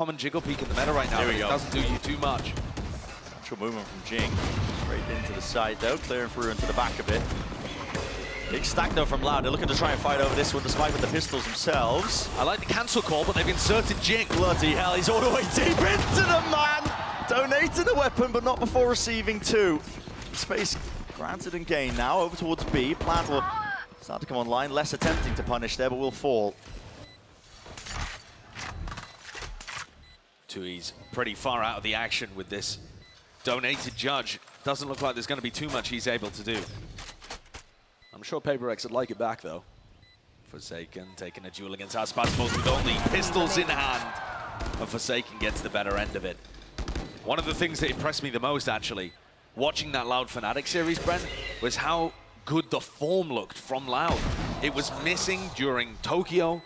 common jiggle peek in the meta right now, but it doesn't do you too much. Natural movement from Jing. Straight into the side though, clearing through into the back a bit. Big stack though from L.O.U.D. They're looking to try and fight over this one despite with the pistols themselves. I like the cancel call, but they've inserted Jing. Bloody hell, he's all the way deep into the man! Donating the weapon, but not before receiving two. Space granted and gained now, over towards B. Plant will start to come online, less attempting to punish there, but will fall. Tui's pretty far out of the action with this donated judge. Doesn't look like there's going to be too much he's able to do. I'm sure PRX would like it back, though. Forsaken taking a duel against Aspas with only pistols in hand. And Forsaken gets the better end of it. One of the things that impressed me the most, actually, watching that L.O.U.D Fnatic series, Brent, was how good the form looked from L.O.U.D. It was missing during Tokyo.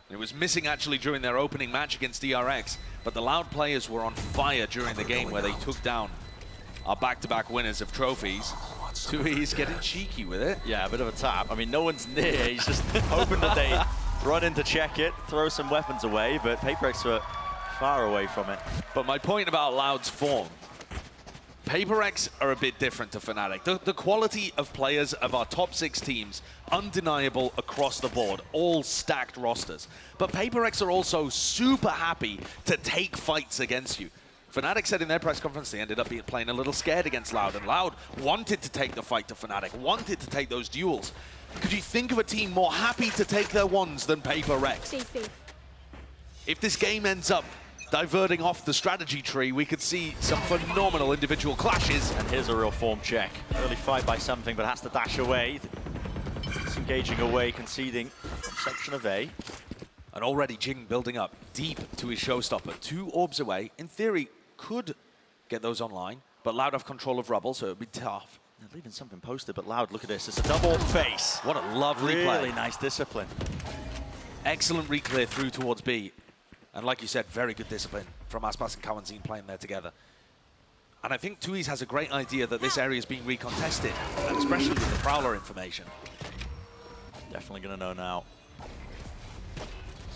It was missing, actually, during their opening match against PRX. But the L.O.U.D players were on fire during the game where they took down our back-to-back winners of trophies. Tui's getting cheeky with it. Yeah, a bit of a tap. I mean, no one's near. He's just hoping that they run in to check it, throw some weapons away, but PRX were far away from it. But my point about L.O.U.D's form, PRX are a bit different to Fnatic. The quality of players of our top 6 teams, undeniable across the board, all stacked rosters. But PRX are also super happy to take fights against you. Fnatic said in their press conference they ended up playing a little scared against L.O.U.D, and L.O.U.D wanted to take the fight to Fnatic, wanted to take those duels. Could you think of a team more happy to take their ones than PRX? Stay safe. If this game ends up diverting off the strategy tree, we could see some phenomenal individual clashes. And here's a real form check. Early fight by something, but has to dash away. Disengaging away, conceding from section of A. And already Jing building up deep to his showstopper. 2 orbs away. In theory, could get those online, but L.O.U.D have control of rubble, so it would be tough. They're leaving something posted, but L.O.U.D, look at this. It's a double face. What a lovely play. Really nice discipline. Excellent reclear through towards B. And like you said, very good discipline from Aspas and Kawanzin playing there together. And I think Tui's has a great idea that this area is being recontested, and especially with the Prowler information. Definitely going to know now.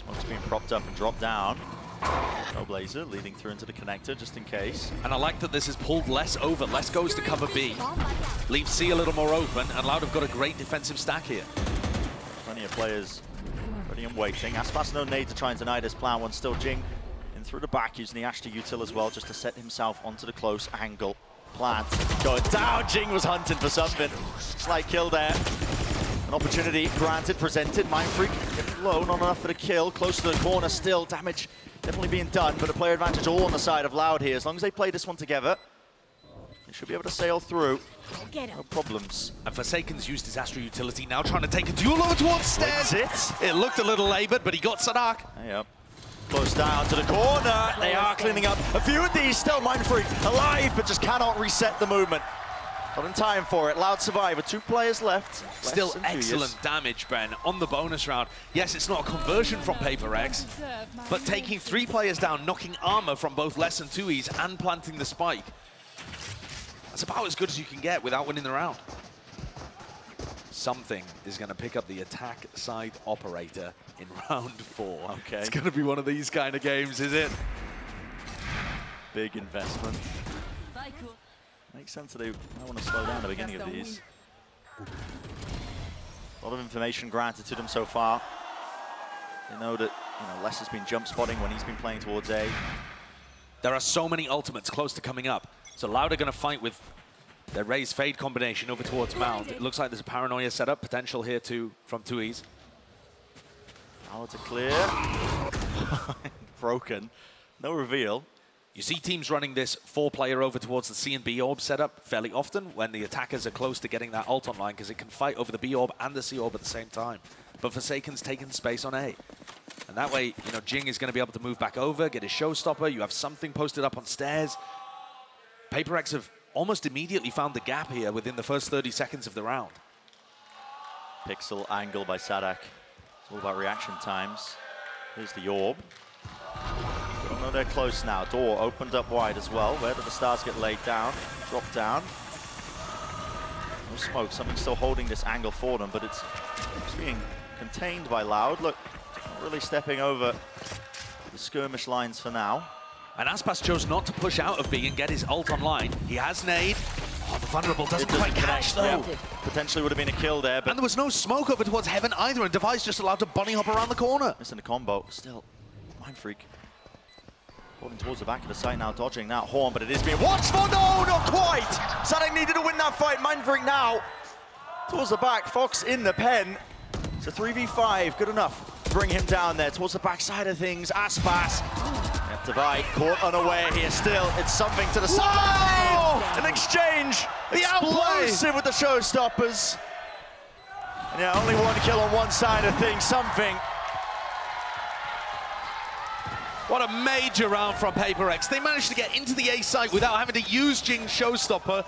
Smoke's being propped up and dropped down. No Blazer leading through into the connector just in case. And I like that this is pulled less over. Less goes to cover B. Leaves C a little more open, and L.O.U.D have got a great defensive stack here. Plenty of players ready and waiting. Aspas no need to try and deny this plan one. Still Jing in through the back using the Ashton util as well just to set himself onto the close angle. Plant going down. Jing was hunting for something. Slight kill there. An opportunity granted, presented. Mind Freak low, not enough for the kill. Close to the corner still. Damage definitely being done, but a player advantage all on the side of L.O.U.D here. As long as they play this one together, they should be able to sail through. No problems. And Forsaken's used his Astro utility, now trying to take a duel over towards stairs. It looked a little labored, but he got Sadak. Yep. Close down to the corner. They are cleaning up a few of these. Still Mind Freak alive, but just cannot reset the movement. Not in time for it. L.O.U.D survivor. 2 players left. Still excellent damage, Ben, on the bonus round. Yes, it's not a conversion from PRX, but taking 3 players down, knocking armor from both Les and Tui's, and planting the spike. That's about as good as you can get without winning the round. Something is going to pick up the attack side operator in round 4. Okay. It's going to be one of these kind of games, is it? Big investment. Makes sense that they might want to slow down at the beginning of these. A lot of information granted to them so far. They know that Les has been jump spotting when he's been playing towards A. There are so many ultimates close to coming up. So L.O.U.D are going to fight with their Raze Fade combination over towards Mount. It looks like there's a Paranoia setup potential here too from Tui's. L.O.U.D to clear. Broken. No reveal. You see teams running this 4-player over towards the C and B orb setup fairly often when the attackers are close to getting that ult online, because it can fight over the B orb and the C orb at the same time. But Forsaken's taking space on A. And that way, Jing is going to be able to move back over, get his showstopper. You have something posted up on stairs. PRX have almost immediately found the gap here within the first 30 seconds of the round. Pixel angle by Sadak. It's all about reaction times. Here's the orb. Oh, they're close now. Door opened up wide as well. Where do the stars get laid down? Drop down. No smoke. Something's still holding this angle for them, but it's being contained by L.O.U.D. Look, not really stepping over the skirmish lines for now. And Aspas chose not to push out of B and get his ult online. He has nade. Oh, the vulnerable doesn't quite catch, though. Yeah. Potentially would have been a kill there, but... And there was no smoke over towards Heaven either, and Device just allowed to bunny hop around the corner. Missing the combo. Still, Mind Freak. Holding towards the back of the site now, dodging that horn, but it is being watched for. No, not quite! Sadek needed to win that fight. Mind Freak now. Towards the back, Fox in the pen. It's a 3v5, good enough. Bring him down there towards the backside of things. Aspas. Divide caught unaware here still. It's something to the side. An exchange. The explosive with the showstoppers. And yeah, only one kill on one side of things. Something. What a major round from PRX. They managed to get into the A site without having to use Jing's showstopper.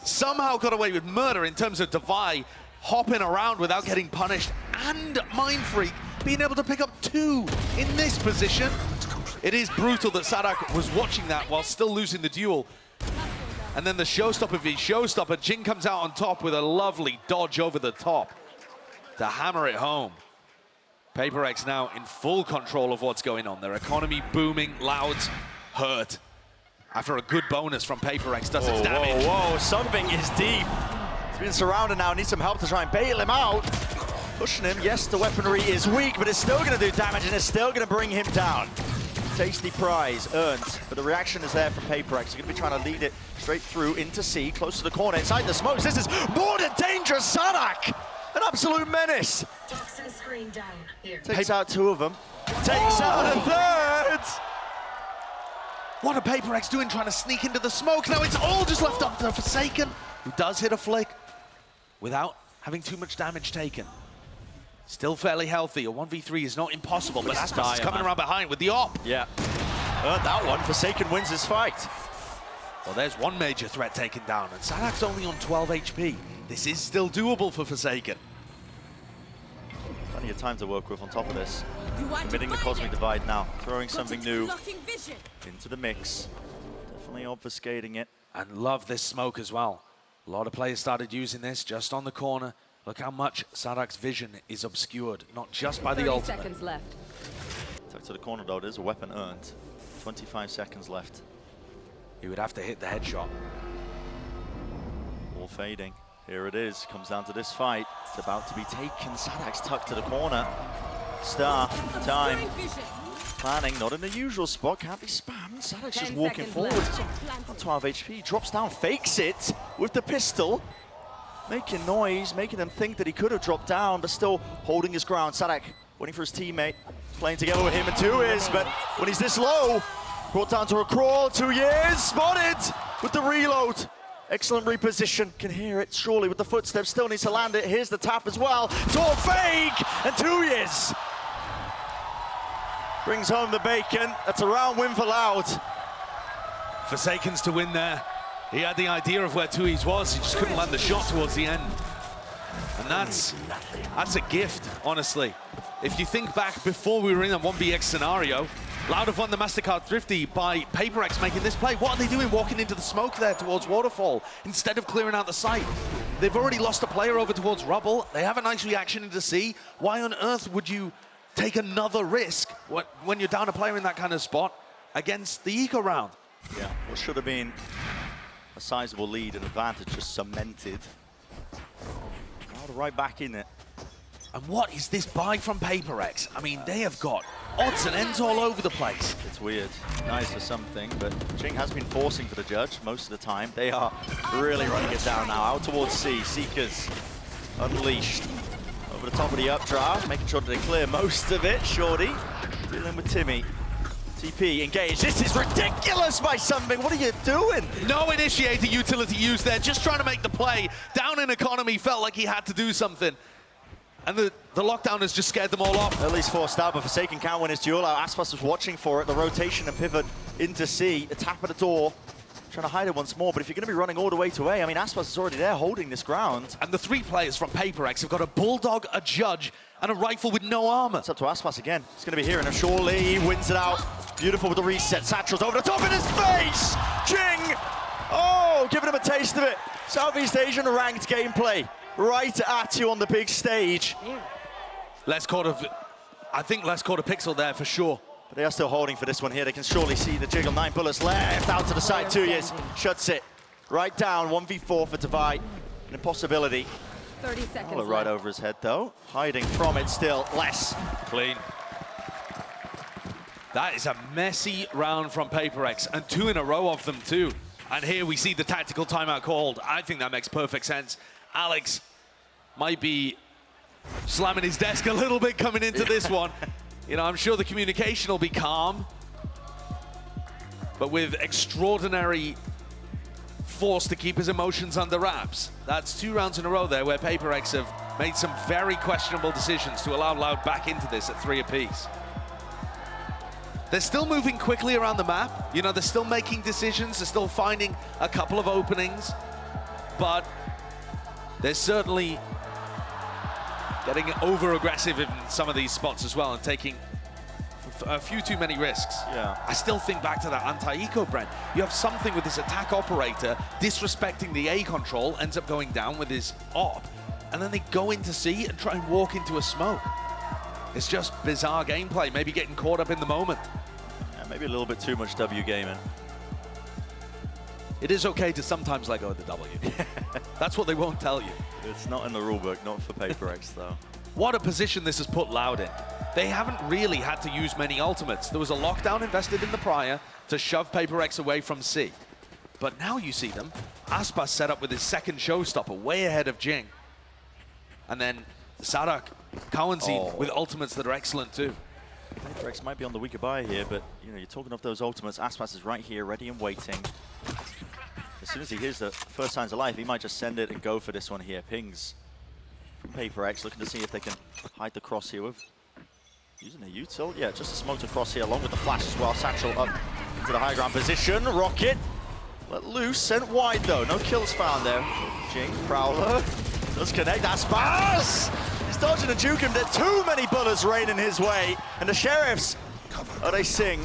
Somehow got away with murder in terms of Devi hopping around without getting punished. And Mind Freak being able to pick up 2 in this position. It is brutal that Sadak was watching that while still losing the duel. And then the showstopper v showstopper. Jing comes out on top with a lovely dodge over the top to hammer it home. PRX now in full control of what's going on. Their economy booming, L.O.U.D's hurt. After a good bonus from PRX does its damage. Whoa, something is deep. He's been surrounded now, needs some help to try and bail him out. Pushing him, yes, the weaponry is weak, but it's still gonna do damage and it's still gonna bring him down. Tasty prize earned, but the reaction is there from PRX. They're going to be trying to lead it straight through into C, close to the corner, inside the smokes. This is more than dangerous. Sadak, an absolute menace. Toxin screen down here. Takes out 2 of them. Takes out a 3rd. What are PRX doing trying to sneak into the smoke? Now it's all just left up to Forsaken, who does hit a flick without having too much damage taken. Still fairly healthy. A 1v3 is not impossible, but Aspas is coming around behind with the op. Yeah, earned that one. Forsaken wins his fight. Well, there's one major threat taken down, and Sadak's only on 12 HP. This is still doable for Forsaken. Plenty of time to work with on top of this. Committing the Cosmic Divide now, throwing something new into the mix. Definitely obfuscating it. And love this smoke as well. A lot of players started using this just on the corner. Look how much Sadak's vision is obscured, not just by the ultimate. 30 seconds left. Tucked to the corner though, there's a weapon earned. 25 seconds left. He would have to hit the headshot. All fading. Here it is, comes down to this fight. It's about to be taken. Sadak's tucked to the corner. Star, time. Planning, not in the usual spot, can't be spammed. Sadak's just walking forward. On 12 HP, drops down, fakes it with the pistol. Making noise, making them think that he could have dropped down, but still holding his ground. Sadak waiting for his teammate, playing together with him and 2 is, but when he's this low, brought down to a crawl, 2 years, spotted with the reload. Excellent reposition, can hear it surely with the footsteps, still needs to land it. Here's the tap as well, it's all fake, and 2 years. Brings home the bacon, that's a round win for L.O.U.D. Forsaken's to win there. He had the idea of where Tui's was, he just couldn't land the shot towards the end. And that's a gift, honestly. If you think back before we were in a 1BX scenario, L.O.U.D have won the MasterCard Thrifty by PRX making this play. What are they doing walking into the smoke there towards Waterfall instead of clearing out the site? They've already lost a player over towards Rubble. They have a nice reaction into C. Why on earth would you take another risk when you're down a player in that kind of spot against the eco round? Yeah, what should have been a sizable lead and advantage just cemented. L.O.U.D right back in it. And what is this buy from PRX? I mean, they have got odds and ends all over the place. It's weird. Nice for something, but Jing has been forcing for the judge most of the time. They are really running it down now. Out towards C. Seekers unleashed. Over the top of the updraft, making sure that they clear most of it. Shorty dealing with Timmy. TP engaged. This is ridiculous by something. What are you doing? No initiator utility used there, just trying to make the play. Down in economy, felt like he had to do something. And the lockdown has just scared them all off. At least forced out, but Forsaken can't win his duel out. Aspas was watching for it. The rotation and pivot into C. A tap at the door. Trying to hide it once more, but if you're going to be running all the way to A, I mean, Aspas is already there holding this ground. And the 3 players from PRX have got a Bulldog, a Judge, and a rifle with no armor. It's up to Aspas again. It's going to be here, and surely he wins it out. Beautiful with the reset. Satchel's over the top in his face! Jing! Oh, giving him a taste of it. Southeast Asian ranked gameplay. Right at you on the big stage. I think Les caught a pixel there for sure. But they are still holding for this one here. They can surely see the jiggle. 9 bullets left, out to the side, 2 years. Shuts it right down, 1v4 for Divide. An impossibility. 30 seconds Right left. over his head though. Hiding from it still, less. Clean. That is a messy round from PRX, and 2 in a row of them too. And here we see the tactical timeout called. I think that makes perfect sense. Alex might be slamming his desk a little bit coming into this one. You know, I'm sure the communication will be calm, but with extraordinary force to keep his emotions under wraps. That's 2 rounds in a row there where PRX have made some very questionable decisions to allow L.O.U.D back into this at 3 apiece. They're still moving quickly around the map. You know, they're still making decisions. They're still finding a couple of openings. But they're certainly getting over-aggressive in some of these spots as well and taking a few too many risks. Yeah. I still think back to that anti-eco, Brent. You have something with this attack operator disrespecting the A control, ends up going down with his op, and then they go into C and try and walk into a smoke. It's just bizarre gameplay, maybe getting caught up in the moment. Yeah, maybe a little bit too much W gaming. It is okay to sometimes let go of the W. That's what they won't tell you. It's not in the rulebook, not for PRX though. What a position this has put L.O.U.D in. They haven't really had to use many ultimates. There was a lockdown invested in the prior to shove PRX away from C. But now you see them. Aspas set up with his second showstopper, way ahead of Jing. And then Sadak, Cowanzine with ultimates that are excellent too. PRX might be on the weaker buy here, but you know, you're talking of those ultimates. Aspas is right here, ready and waiting. As soon as he hears the first signs of life, he might just send it and go for this one here. Pings from PRX, looking to see if they can hide the cross here with using a util. Yeah, just a smoked across here along with the flash as well. Satchel up into the high ground position. Rocket let loose, sent wide though. No kills found there. Jing, Prowler does connect. Aspas! He's dodging a juke him. There are too many bullets raining his way. And the Sheriffs, oh, they sing.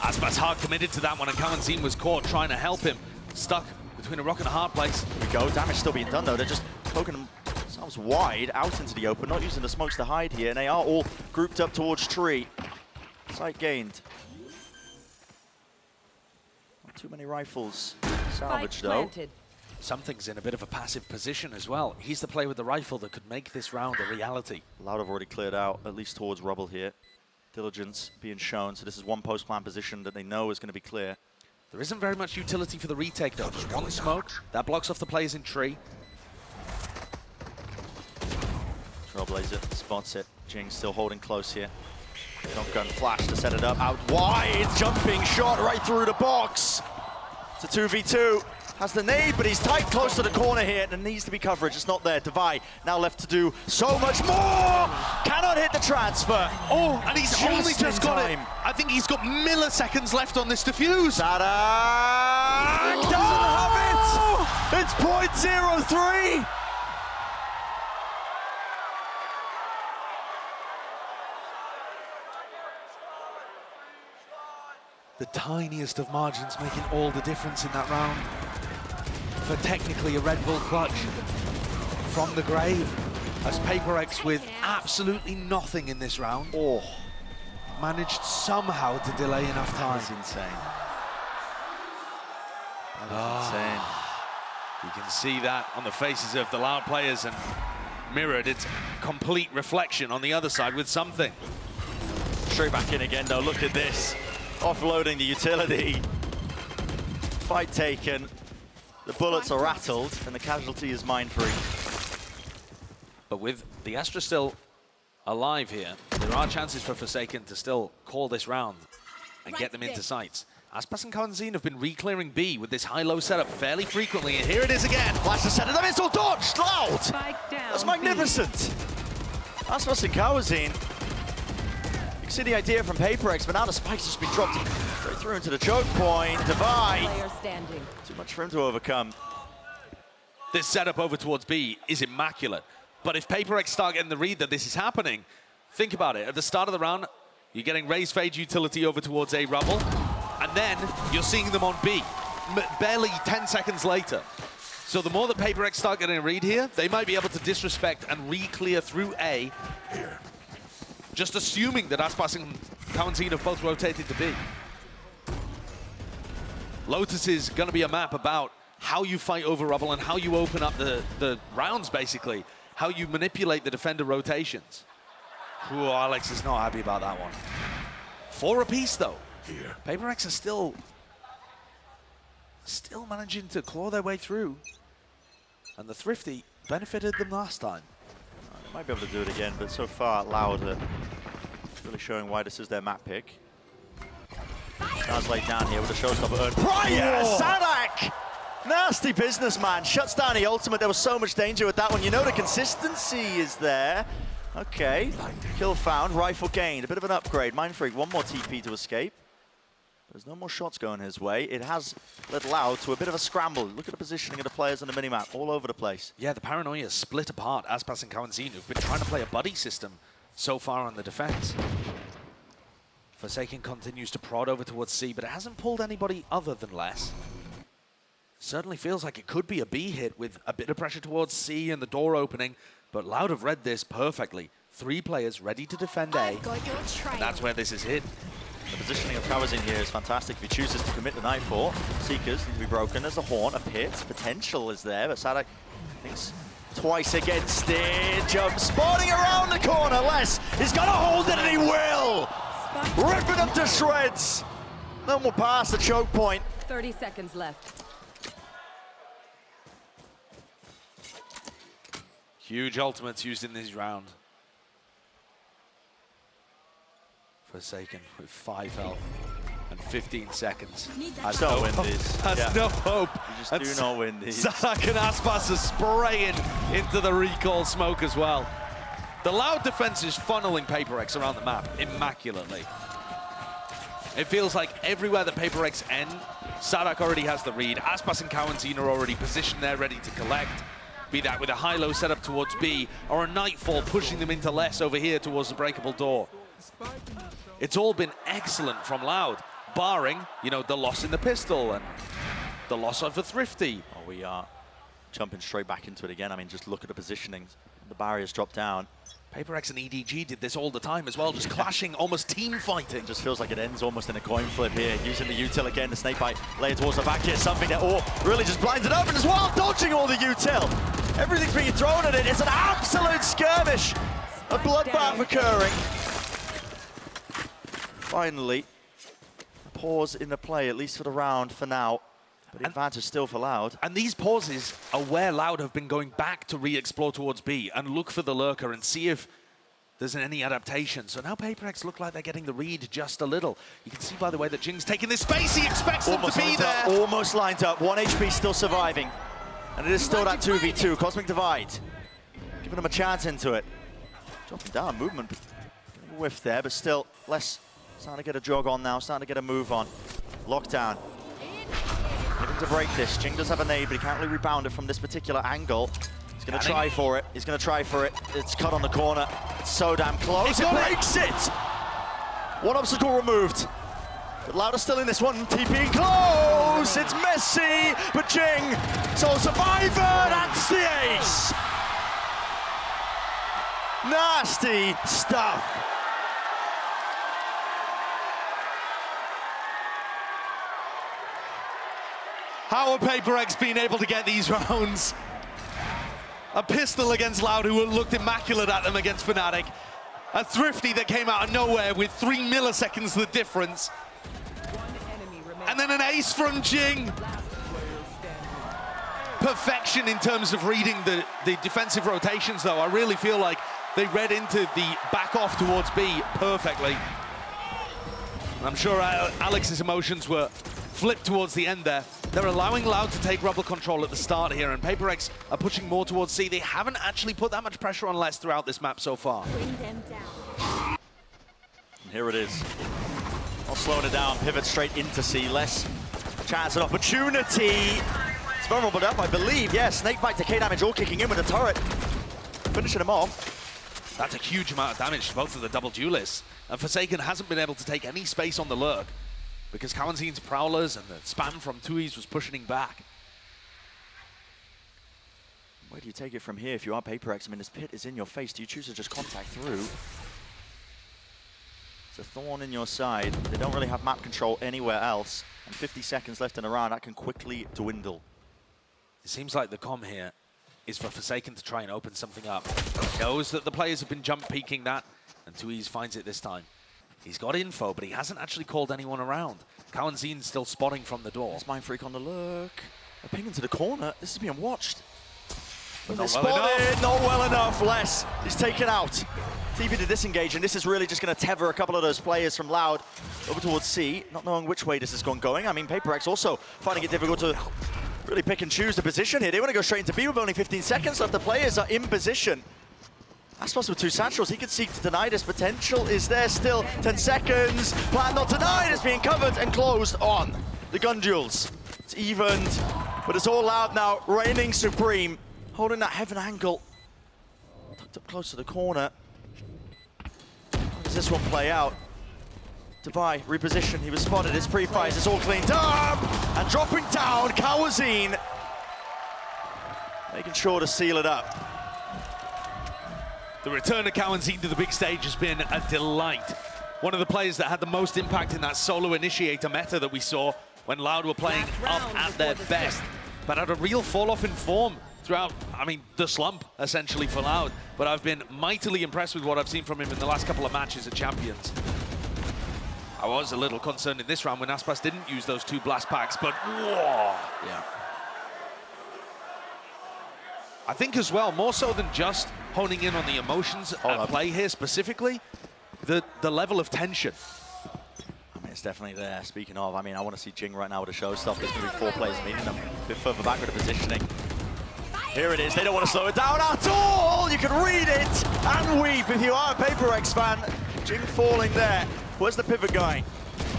Aspas hard committed to that one, and Cowanzine was caught trying to help him. Stuck between a rock and a hard place. Here we go. Damage still being done though. They're just poking themselves wide out into the open, not using the smokes to hide here. And they are all grouped up towards tree. Sight gained. Not too many rifles salvaged though. Something's in a bit of a passive position as well. He's the player with the rifle that could make this round a reality. L.O.U.D have already cleared out, at least towards rubble here. Diligence being shown, so this is one post-plan position that they know is going to be clear. There isn't very much utility for the retake though. Just one smoke, that blocks off the players in tree. Trailblazer spots it. Jing still holding close here. Shotgun flash to set it up. Out wide, jumping shot right through the box. It's a 2v2. Has the nade, but he's tight close to the corner here. There needs to be coverage. It's not there. Divide now left to do so much more. Cannot hit the transfer. Oh, and he's only just got it. I think he's got milliseconds left on this defuse. Sadak doesn't have it. It's .03. The tiniest of margins making all the difference in that round. For technically a Red Bull clutch from the grave, as PRX with absolutely nothing in this round managed somehow to delay enough time. That's insane. That is insane. You can see that on the faces of the L.O.U.D players, and mirrored its complete reflection on the other side with something. Straight back in again though, look at this. Offloading the utility. Fight taken. The bullets are rattled, and the casualty is mine-free. But with the Astra still alive here, there are chances for Forsaken to still call this round and get them into sights. Aspas and Cowanzine have been re-clearing B with this high-low setup fairly frequently, and here it is again. Flash to set it up, it's all dodged! L.O.U.D! That's magnificent! Aspas and Cowanzine. You can see the idea from PRX, but now the spike's just been dropped straight through into the choke point. Divide. Too much for him to overcome. This setup over towards B is immaculate. But if PRX start getting the read that this is happening, think about it. At the start of the round, you're getting raise fade utility over towards A rubble, and then you're seeing them on B, barely 10 seconds later. So the more that PRX start getting a read here, they might be able to disrespect and re-clear through A, just assuming that Aspas and Cowanzine have both rotated to B. Lotus is going to be a map about how you fight over rubble and how you open up the rounds, basically. How you manipulate the defender rotations. Ooh, Alex is not happy about that one. 4 apiece, though. Here. PRX are still managing to claw their way through. And the Thrifty benefited them last time. They might be able to do it again, but so far, L.O.U.D are really showing why this is their map pick. Stars laid down here with a showstopper. Prior! Sadak! Nasty businessman. Shuts down the ultimate. There was so much danger with that one. You know the consistency is there. Okay. Kill found. Rifle gained. A bit of an upgrade. Mind Freak, one more TP to escape. There's no more shots going his way. It has led L.O.U.D to a bit of a scramble. Look at the positioning of the players on the minimap. All over the place. Yeah, the Paranoia split apart. Aspas and Cowanzine, who've been trying to play a buddy system so far on the defense. Forsaken continues to prod over towards C, but it hasn't pulled anybody other than Les. Certainly feels like it could be a B hit with a bit of pressure towards C and the door opening, but L.O.U.D have read this perfectly. 3 players ready to defend A, and that's where this is hit. The positioning of Cowanzine here is fantastic. If he chooses to commit the Nightfall, Seekers need to be broken. There's the Horn, a pit, potential is there, but Sadak thinks twice against it. Jump spawning around the corner. Les is gonna hold it and he will! Rip it up to shreds! No more past the choke point. 30 seconds left. Huge ultimates used in this round. Forsaken with 5 health and 15 seconds. I don't win these. Has no hope. You just do not win these. Sadak and Aspas are spraying into the recall smoke as well. The L.O.U.D defense is funneling PRX around the map immaculately. It feels like everywhere that PRX end, Sadak already has the read. Aspas and Cowanzine are already positioned there, ready to collect. Be that with a high-low setup towards B, or a Nightfall pushing them into less over here towards the breakable door. It's all been excellent from L.O.U.D, barring, you know, the loss in the pistol and the loss of the Thrifty. Oh, we are jumping straight back into it again. I mean, just look at the positioning. The barriers drop down. PRX and EDG did this all the time as well, just clashing, almost team fighting. It just feels like it ends almost in a coin flip here. Using the util again, the snakebite layer towards the back here, something that really just blinds it open as well, dodging all the util. Everything's being thrown at it. It's an absolute skirmish. A bloodbath occurring. Finally, a pause in the play, at least for the round for now. But the advantage still for L.O.U.D. And these pauses are where L.O.U.D have been going back to re-explore towards B and look for the lurker and see if there's any adaptation. So now PRX look like they're getting the read just a little. You can see by the way that Jing's taking this space, he expects them to be there. Almost lined up, 1 HP still surviving. And it is still that 2v2, Cosmic Divide. Giving them a chance into it. Dropping down, movement, getting a whiff there, but still, less starting to get a jog on now, starting to get a move on. Lockdown. Looking to break this. Jing does have a nade, but he can't really rebound it from this particular angle. He's going to try for it. He's going to try for it. It's cut on the corner. It's so damn close. It breaks it! One obstacle removed. But L.O.U.D still in this one. TP close! It's messy, but Jing, sole survivor, that's the ace! Nasty stuff. How have PRX been able to get these rounds? A pistol against L.O.U.D who looked immaculate at them against Fnatic. A Thrifty that came out of nowhere with 3 milliseconds the difference. And then an ace from Jing. Perfection in terms of reading the defensive rotations though. I really feel like they read into the back off towards B perfectly. And I'm sure Alex's emotions were flipped towards the end there. They're allowing L.O.U.D to take rubble control at the start here, and PRX are pushing more towards C. They haven't actually put that much pressure on Les throughout this map so far. Bring them down. And here it is. I'll slow it down, pivot straight into C. Les, chance and opportunity. It's vulnerable up, I believe. Yeah, snakebite, decay damage, all kicking in with the turret. Finishing him off. That's a huge amount of damage to both of the double duelists. And Forsaken hasn't been able to take any space on the lurk because Cowanzine's Prowlers and the spam from Tui's was pushing him back. Where do you take it from here if you are PRX? I mean, this pit is in your face. Do you choose to just contact through? It's a thorn in your side. They don't really have map control anywhere else. And 50 seconds left in a round, that can quickly dwindle. It seems like the comm here is for Forsaken to try and open something up. He knows that the players have been jump peeking that, and Tuiz finds it this time. He's got info, but he hasn't actually called anyone around. Kawanzin's still spotting from the door. There's Mindfreak on the look. A ping into the corner. This is being watched. But They're not well spotted, enough. not well enough. Les is taken out. TP to disengage, and this is really just going to tether a couple of those players from Loud over towards C, not knowing which way this is going. I mean, PRX also finding it difficult to really pick and choose the position here. They want to go straight into B with only 15 seconds left. The players are in position. Aspas with 2 satchels, he could seek to deny this. Potential is there still. 10 seconds. Plan not denied is being covered and closed on. The gun duels. It's evened, but it's all Loud now, reigning supreme. Holding that heaven angle. Tucked up close to the corner. How does this one play out? Devi, reposition, he was spotted, it's pre-fires, it's all cleaned up! And dropping down, Kawazin. Making sure to seal it up. The return of Kawazin to the big stage has been a delight. One of the players that had the most impact in that solo initiator meta that we saw when Loud were playing up at their best, but had a real fall-off in form throughout, I mean, the slump, essentially, for Loud. But I've been mightily impressed with what I've seen from him in the last couple of matches at Champions. I was a little concerned in this round when Aspas didn't use those 2 blast packs, but whoa, yeah. I think as well, more so than just honing in on the emotions at play here specifically, the level of tension. I mean, it's definitely there. Speaking of, I mean, I want to see Jing right now with the show stuff. There's going to be 4 players meeting them a bit further back with the positioning. Here it is. They don't want to slow it down at all. You can read it and weep if you are a PRX fan. Jing falling there. Where's the pivot going?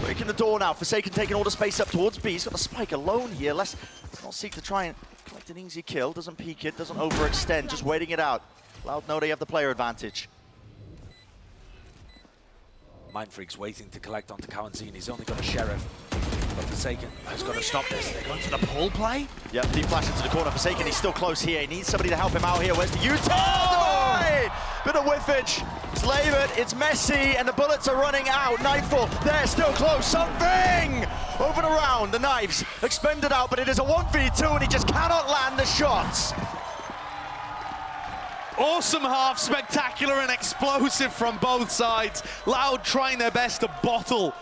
Breaking the door now. Forsaken taking all the space up towards B. He's got the spike alone here. Let's not seek to try and collect an easy kill. Doesn't peek it, doesn't overextend, just waiting it out. Loud know they have the player advantage. Mindfreak's waiting to collect onto Kawazin. He's only got a Sheriff. But Forsaken has got to stop this. They're going for the pull play? Yep, deep flash into the corner. Forsaken, he's still close here. He needs somebody to help him out here. Where's the util? Oh! Bit of whiffage. It's labored, it's messy, and the bullets are running out. Nightfall, they're still close. Something! Over the round, the knives expended out, but it is a 1v2, and he just cannot land the shots. Awesome half, spectacular and explosive from both sides. Loud trying their best to bottle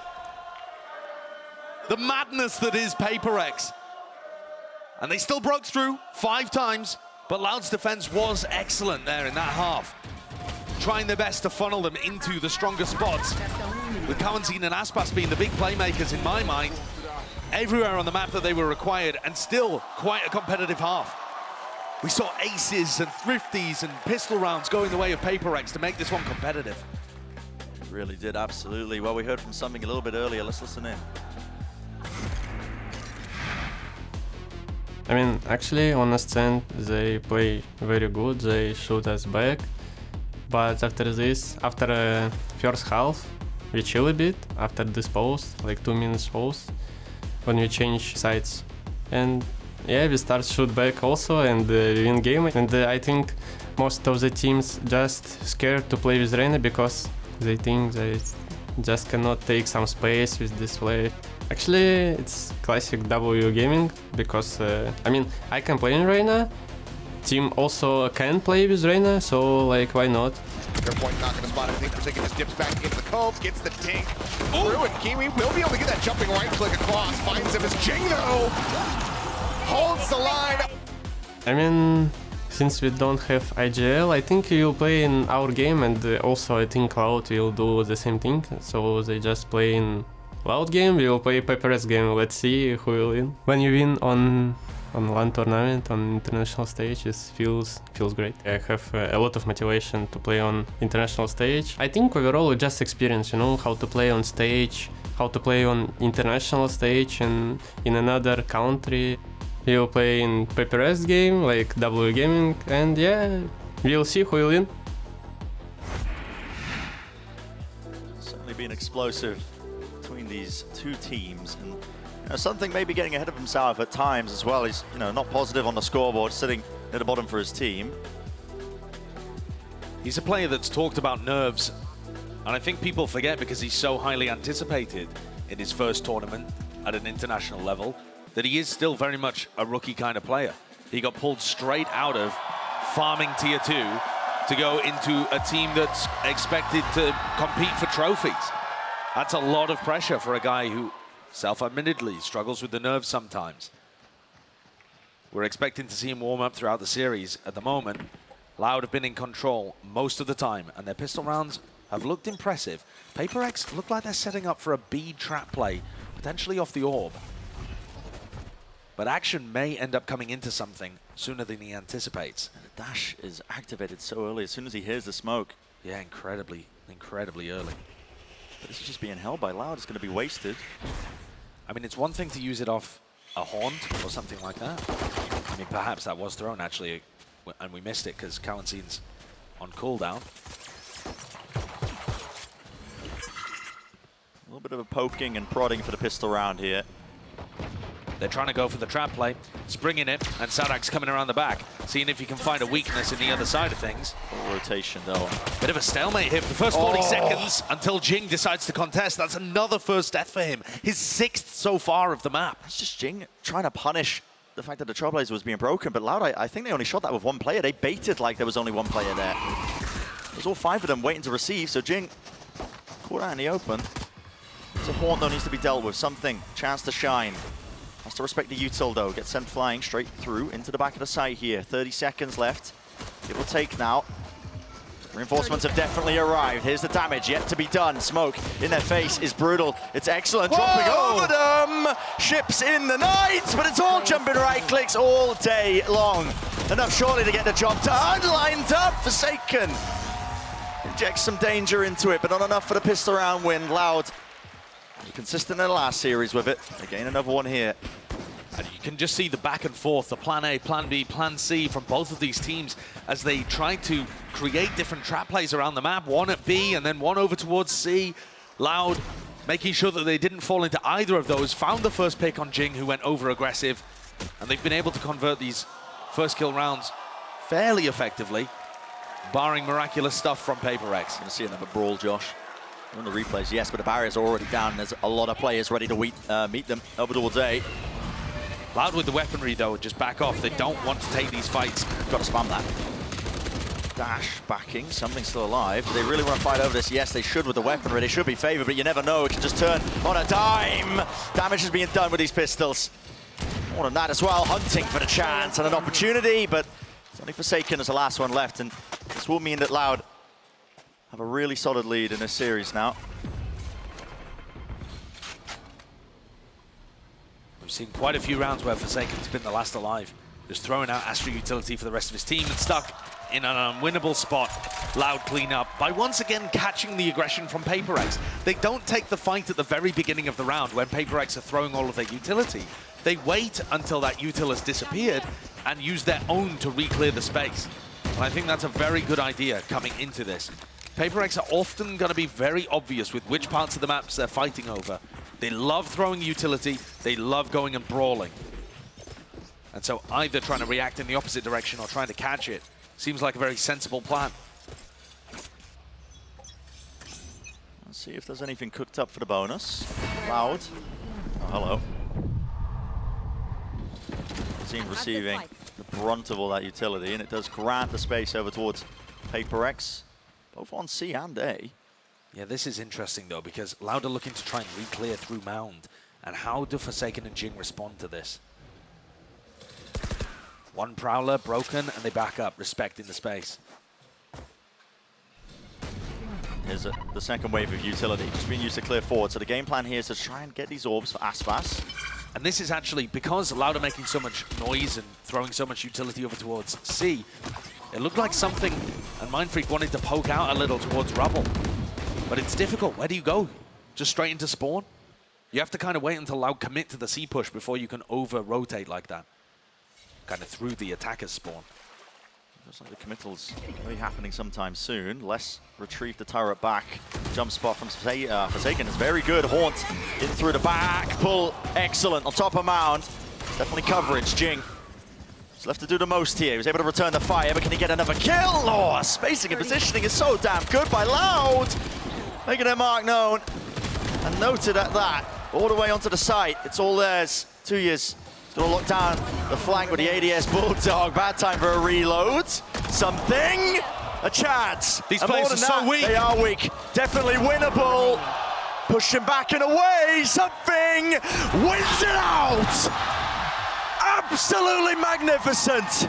the madness that is PRX. And they still broke through 5 times, but Loud's defense was excellent there in that half. Trying their best to funnel them into the stronger spots, with Kawazin and Aspas being the big playmakers in my mind, everywhere on the map that they were required, and still quite a competitive half. We saw aces and thrifties and pistol rounds going the way of PRX to make this one competitive. It really did, absolutely. Well, we heard from something a little bit earlier. Let's listen in. I mean, actually, on the stand, they play very good. They shoot us back. But after this, after first half, we chill a bit after this pause, like 2 minutes pause, when we change sides. And yeah, we start shoot back also and win game. And I think most of the teams just scared to play with Reyna because they think they just cannot take some space with this play. Actually, it's classic W gaming because, I mean, I can play in Reyna. Team also can play with Reyna, so like, why not? Fair point, not going to spot anything. Forsaken just dips back into the cove, gets the dink through, and Kiwi will be able to get that jumping right click across. Finds him as Jing, though, holds the line. I mean, since we don't have IGL, I think we will play in our game, and also I think L.O.U.D will do the same thing. So they just play in L.O.U.D game, we will play PRX game. Let's see who will win. When you win on LAN tournament, on international stage, it feels great. I have a lot of motivation to play on international stage. I think overall we just experience, you know, how to play on stage, how to play on international stage and in another country. We will play in PRX game, like W gaming, and yeah, we'll see who will win. Certainly been explosive between these 2 teams, and something maybe getting ahead of himself at times as well. He's, not positive on the scoreboard, sitting at the bottom for his team. He's a player that's talked about nerves And I think people forget, because he's so highly anticipated in his first tournament at an international level, that he is still very much a rookie kind of player. He got pulled straight out of farming tier 2 to go into a team that's expected to compete for trophies. That's a lot of pressure for a guy who self-admittedly struggles with the nerves sometimes. We're expecting to see him warm up throughout the series. At the moment, Loud have been in control most of the time, and their pistol rounds have looked impressive. PRX look like they're setting up for a B trap play, potentially off the orb. But Action may end up coming into something sooner than he anticipates. And the dash is activated so early, as soon as he hears the smoke. Yeah, incredibly early. But this is just being held by L.O.U.D. It's going to be wasted. I mean, it's one thing to use it off a haunt or something like that. I mean, perhaps that was thrown, actually, and we missed it because Kalenzin's on cooldown. A little bit of a poking and prodding for the pistol round here. They're trying to go for the trap play, springing it, and Sadak's coming around the back, seeing if he can find a weakness in the other side of things. Full rotation, though. Bit of a stalemate here for the first 40 seconds until Jing decides to contest. That's another first death for him. His 6th so far of the map. It's just Jing trying to punish the fact that the Trailblazer was being broken, but L.O.U.D, I think they only shot that with one player. They baited like there was only one player there. There's all 5 of them waiting to receive, so Jing caught out in the open. It's a haunt, though, needs to be dealt with. Something, chance to shine. Has to respect the util, though. Gets sent flying straight through into the back of the site here. 30 seconds left. Give or take now. Reinforcements have definitely arrived. Here's the damage yet to be done. Smoke in their face is brutal. It's excellent. Whoa! Dropping over them. Ships in the night, but it's all jumping right clicks all day long. Enough surely to get the job done. Lined up. Forsaken injects some danger into it, but not enough for the pistol round win. L.O.U.D consistent in the last series with it. Again, another one here. And you can just see the back and forth, the plan A, plan B, plan C from both of these teams as they try to create different trap plays around the map. One at B and then one over towards C. L.O.U.D making sure that they didn't fall into either of those. Found the first pick on Jing, who went over aggressive. And they've been able to convert these first kill rounds fairly effectively, barring miraculous stuff from PRX. Gonna see another brawl, Josh. On the replays, yes, but the barriers are already down. There's a lot of players ready to meet them over towards A. L.O.U.D with the weaponry, though, just back off. They don't want to take these fights. Got to spam that. Dash backing, something still alive. Do they really want to fight over this? Yes, they should with the weaponry. They should be favored, but you never know. It can just turn on a dime. Damage is being done with these pistols. More than that as well, hunting for the chance and an opportunity, but it's only Forsaken as the last one left, and this will mean that L.O.U.D have a really solid lead in this series now. We've seen quite a few rounds where Forsaken's been the last alive. Just throwing out Astra utility for the rest of his team and stuck in an unwinnable spot. L.O.U.D clean up by once again catching the aggression from PRX. They don't take the fight at the very beginning of the round when PRX are throwing all of their utility. They wait until that util has disappeared and use their own to re-clear the space. And I think that's a very good idea coming into this. PRX are often going to be very obvious with which parts of the maps they're fighting over. They love throwing utility, they love going and brawling. And so either trying to react in the opposite direction or trying to catch it seems like a very sensible plan. Let's see if there's anything cooked up for the bonus. L.O.U.D. Oh, hello. Team receiving the brunt of all that utility, and it does grant the space over towards PRX. Both on C and A. Yeah, this is interesting, though, because L.O.U.D are looking to try and re-clear through Mound. And how do Forsaken and Jing respond to this? One Prowler broken, and they back up, respecting the space. Here's the second wave of utility, just being used to clear forward. So the game plan here is to try and get these orbs for Aspas. And this is actually, because L.O.U.D are making so much noise and throwing so much utility over towards C, it looked like something, and Mindfreak wanted to poke out a little towards Rubble. But it's difficult. Where do you go? Just straight into spawn? You have to kind of wait until L.O.U.D commit to the C push before you can over-rotate like that. Kind of through the attacker's spawn. Looks like the committal's going to be happening sometime soon. Less retrieve the turret back. Jump spot from Forsaken is very good. Haunt in through the back. Pull, excellent. On top of Mound. It's definitely coverage. Jing. He's left to do the most here. He was able to return the fire, but can he get another kill? Oh, spacing and positioning is so damn good by L.O.U.D. making their mark known and noted at that. All the way onto the site. It's all theirs. 2 years. He's gonna lock down the flank with the ADS Bulldog. Bad time for a reload. Something. A chance. These And players more are than so that, weak. They are weak. Definitely winnable. Pushing back and away. Something. Wins it out. Absolutely magnificent.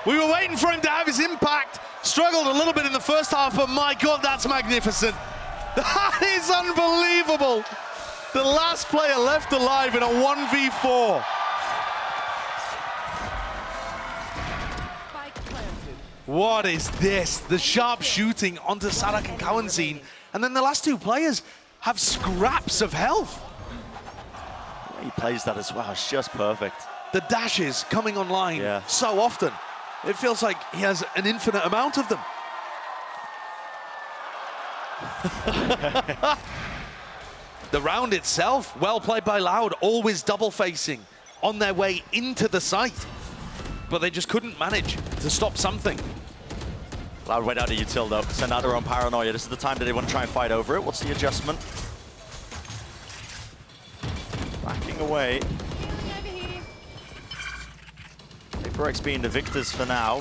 We were waiting for him to have his impact. Struggled a little bit in the first half, but my God, that's magnificent. That is unbelievable. The last player left alive in a 1v4. Spike planted. What is this? The sharp shooting onto Sadak and Kawanzin. And then the last two players have scraps of health. He plays that as well. It's just perfect. The dashes coming online Yeah. so often. It feels like he has an infinite amount of them. The round itself, well played by L.O.U.D, always double facing on their way into the site. But they just couldn't manage to stop something. L.O.U.D went out of util though, send out their own paranoia. This is the time that they want to try and fight over it. What's the adjustment? Backing away. PRX being the victors for now,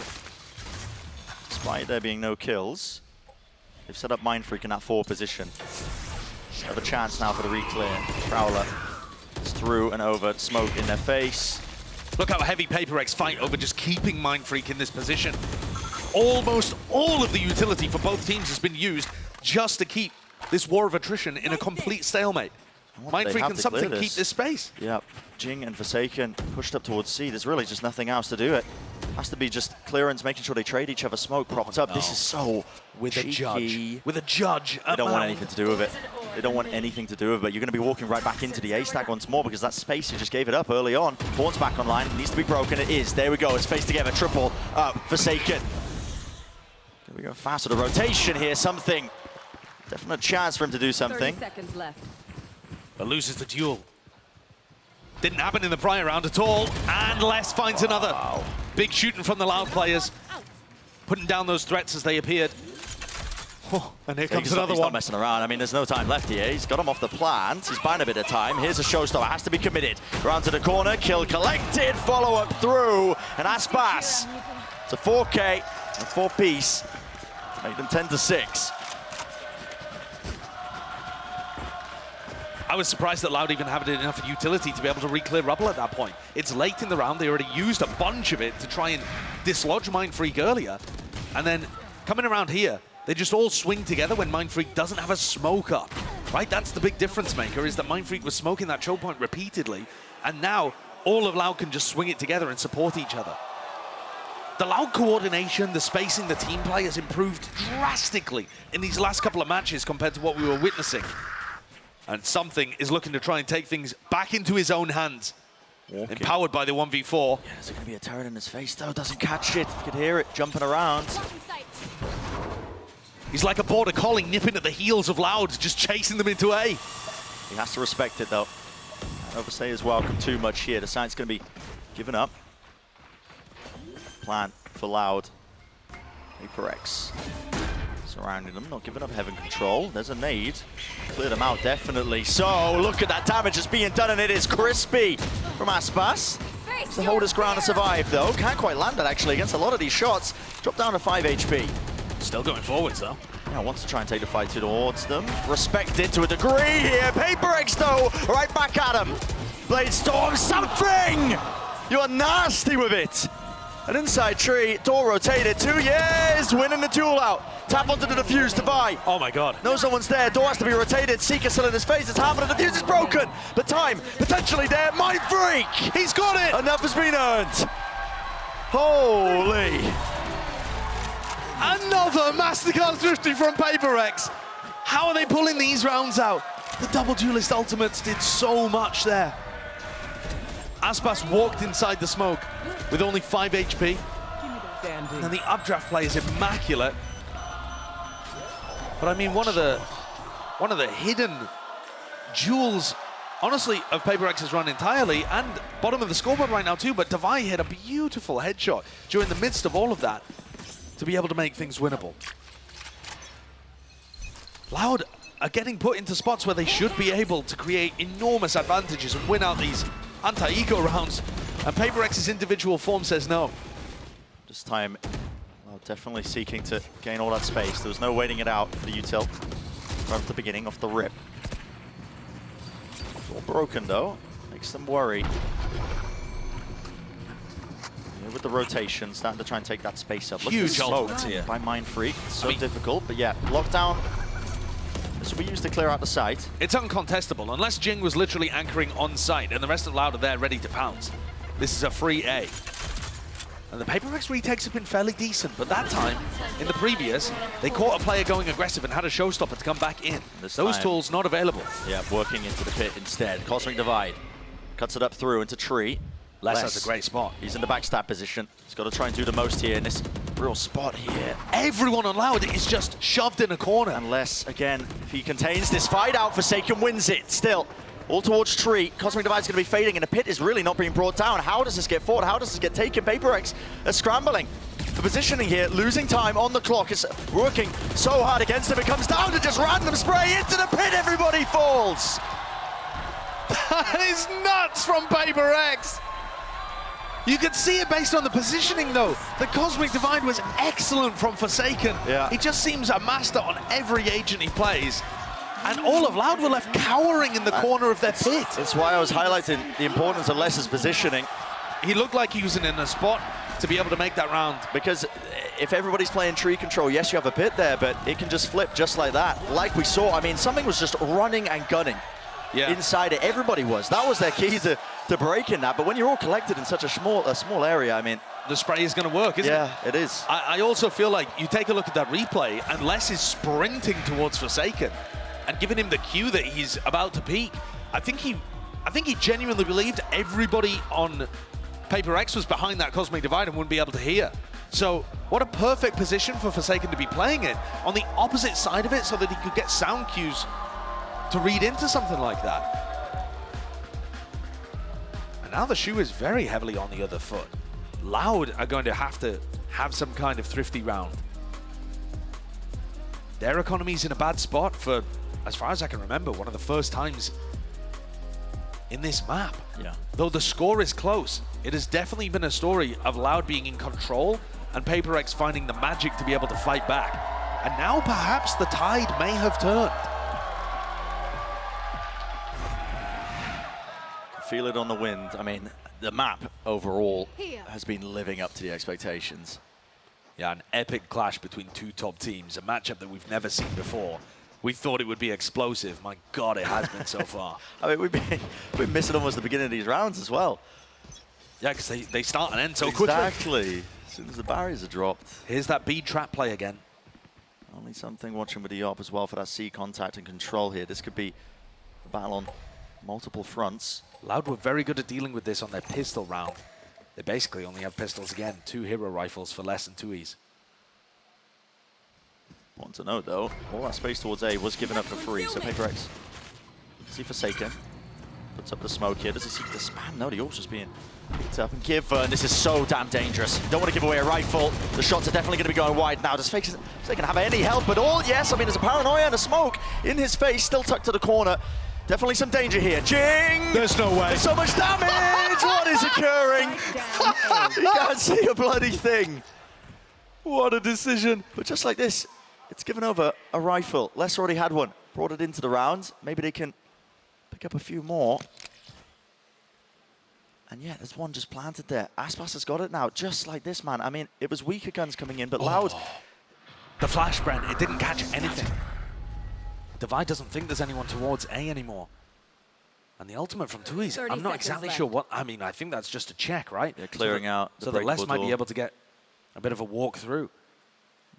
despite there being no kills. They've set up Mindfreak in that 4 position. Have a chance now for the reclear. Prowler is through and over, smoke in their face. Look how heavy PRX fight over just keeping Mindfreak in this position. Almost all of the utility for both teams has been used just to keep this war of attrition in a complete stalemate. Mindfreak and something keep this space. Yep, Jing and Forsaken pushed up towards C. There's really just nothing else to do it. Has to be just clearance, making sure they trade each other smoke propped up. no. This is so With cheeky. a judge. With a judge. They don't want anything to do with it. They don't want anything to do with it, but you're going to be walking right back into the A stack once more because that space, you just gave it up early on. Horn's back online, it needs to be broken, it is. There we go, it's face together, triple up, Forsaken. There we go, faster the rotation here, something. Definite chance for him to do 30 something. seconds left. But loses the duel. Didn't happen in the prior round at all, and Les finds another. Big shooting from the L.O.U.D players, putting down those threats as they appeared. Oh, and here comes another He's one. not messing around. I mean, there's no time left here. He's got him off the plant. He's buying a bit of time. Here's a showstopper. Has to be committed. Around to the corner. Kill collected. Follow up through. And Aspas. It's a 4K. A 4-piece. Make them 10-6. I was surprised that L.O.U.D even had enough utility to be able to re-clear rubble at that point. It's late in the round. They already used a bunch of it to try and dislodge Mindfreak earlier. And then coming around here, they just all swing together when Mindfreak doesn't have a smoke up, right? That's the big difference maker, is that Mindfreak was smoking that choke point repeatedly, and now all of L.O.U.D can just swing it together and support each other. The L.O.U.D coordination, the spacing, the team play has improved drastically in these last couple of matches compared to what we were witnessing. And something is looking to try and take things back into his own hands. Empowered by the 1v4. Yeah, there's going to be a turret in his face, though. Doesn't catch it. You could hear it jumping around. He's like a border collie nipping at the heels of L.O.U.D, just chasing them into A. He has to respect it, though. Overstay is welcome too much here. The site's going to be given up. Plan for L.O.U.D. PRX. Surrounding them, not giving up heaven control. There's a nade. Clear them out, definitely. So, look at that damage that's being done, and it is crispy from Aspas. To hold his ground and survive, though. Can't quite land it, actually, against a lot of these shots. Drop down to 5 HP. Still going forwards, though. Yeah, wants to try and take the fight towards them. Respect it to a degree here. PRX, though, right back at him. Blade Storm, something! You're nasty with it. An inside tree, door rotated, 2 years, winning the duel out. Tap onto the defuse to buy. Oh my God. No one's there, door has to be rotated. Seeker still in his face, it's happening, the defuse is broken. But time, potentially there, Mindfreak! He's got it! Enough has been earned. Holy. Another Mastercard 50 from PRX. How are they pulling these rounds out? The double duelist ultimates did so much there. Aspas walked inside the smoke with only 5 HP. And the updraft play is immaculate. But I mean, one of the hidden jewels, honestly, of PRX's run entirely, and bottom of the scoreboard right now too, but Devi hit a beautiful headshot during the midst of all of that to be able to make things winnable. L.O.U.D are getting put into spots where they should be able to create enormous advantages and win out these anti-eco rounds. And PRX's individual form says no. This time, well, definitely seeking to gain all that space. There was no waiting it out for the util right at the beginning, off the rip. It's all broken though, makes them worry. With the rotation, starting to try and take that space up. Huge ultimates here by Mindfreak. So difficult, but yeah, lockdown. This will be used to clear out the site. It's uncontestable, unless Jing was literally anchoring on site and the rest of L.O.U.D are there ready to pounce. This is a free A. And the PRX retakes have been fairly decent, but that time, in the previous, they caught a player going aggressive and had a showstopper to come back in. Those tools not available. Yeah, working into the pit instead. Cosmic Divide. Cuts it up through into tree. Les has a great spot. He's in the backstab position. He's got to try and do the most here in this real spot here. Everyone on L.O.U.D is just shoved in a corner. Unless, again, if he contains this fight out, Forsaken wins it still. All towards tree. Cosmic Divide's going to be fading, and the pit is really not being brought down. How does this get fought? How does this get taken? PRX are scrambling. The positioning here, losing time on the clock. It's working so hard against him. It comes down to just random spray into the pit. Everybody falls. That is nuts from PRX. You can see it based on the positioning, though. The Cosmic Divide was excellent from Forsaken. Yeah. He just seems a master on every agent he plays. And all of L.O.U.D were left cowering in the corner of their pit. That's why I was highlighting the importance of Les's positioning. He looked like he was in a spot to be able to make that round. Because if everybody's playing tree control, yes, you have a pit there, but it can just flip just like that. Like we saw, I mean, something was just running and gunning. Yeah. Inside it, everybody was. That was their key to breaking that. But when you're all collected in such a small area, I mean, the spray is going to work, isn't it? Yeah, it is. I also feel like you take a look at that replay, and Les is sprinting towards Forsaken and giving him the cue that he's about to peak. I think he genuinely believed everybody on PRX was behind that Cosmic Divide and wouldn't be able to hear. So what a perfect position for Forsaken to be playing it on the opposite side of it, so that he could get sound cues to read into something like that. And now the shoe is very heavily on the other foot. L.O.U.D are going to have some kind of thrifty round. Their economy's in a bad spot for, as far as I can remember, one of the first times in this map. Yeah. Though the score is close, it has definitely been a story of L.O.U.D being in control and PRX finding the magic to be able to fight back. And now perhaps the tide may have turned. Feel it on the wind. I mean, the map overall has been living up to the expectations. Yeah, an epic clash between two top teams, a matchup that we've never seen before. We thought it would be explosive. My God, it has been so far. I mean, we've been missing almost the beginning of these rounds as well. Yeah, because they start and end so quickly. Exactly. As soon as the barriers are dropped. Here's that B trap play again. Only something watching with the op as well for that C contact and control here. This could be a battle on multiple fronts. L.O.U.D were very good at dealing with this on their pistol round. They basically only have pistols again, 2 hero rifles for less than 2Es. Want to note though, all that space towards A was given up for free, so PRX. See Forsaken. Puts up the smoke here. Does he seek the spam? No, the ult's just being picked up. And Fervent, this is so damn dangerous. Don't want to give away a rifle. The shots are definitely going to be going wide now. Does Forsaken have any help at all? Yes, I mean, there's a paranoia and a smoke in his face, still tucked to the corner. Definitely some danger here. Jing! There's no way. There's so much damage! What is occurring? You can't see a bloody thing. What a decision. But just like this, it's given over a rifle. Les already had one. Brought it into the round. Maybe they can pick up a few more. And yeah, there's one just planted there. Aspas has got it now, just like this, man. I mean, it was weaker guns coming in, but L.O.U.D. The flash, Brent, it didn't catch anything. Divide doesn't think there's anyone towards A anymore. And the ultimate from 2Es, I'm not exactly sure what, I mean, I think that's just a check, right? They're clearing out. So that Les might be able to get a bit of a walk through.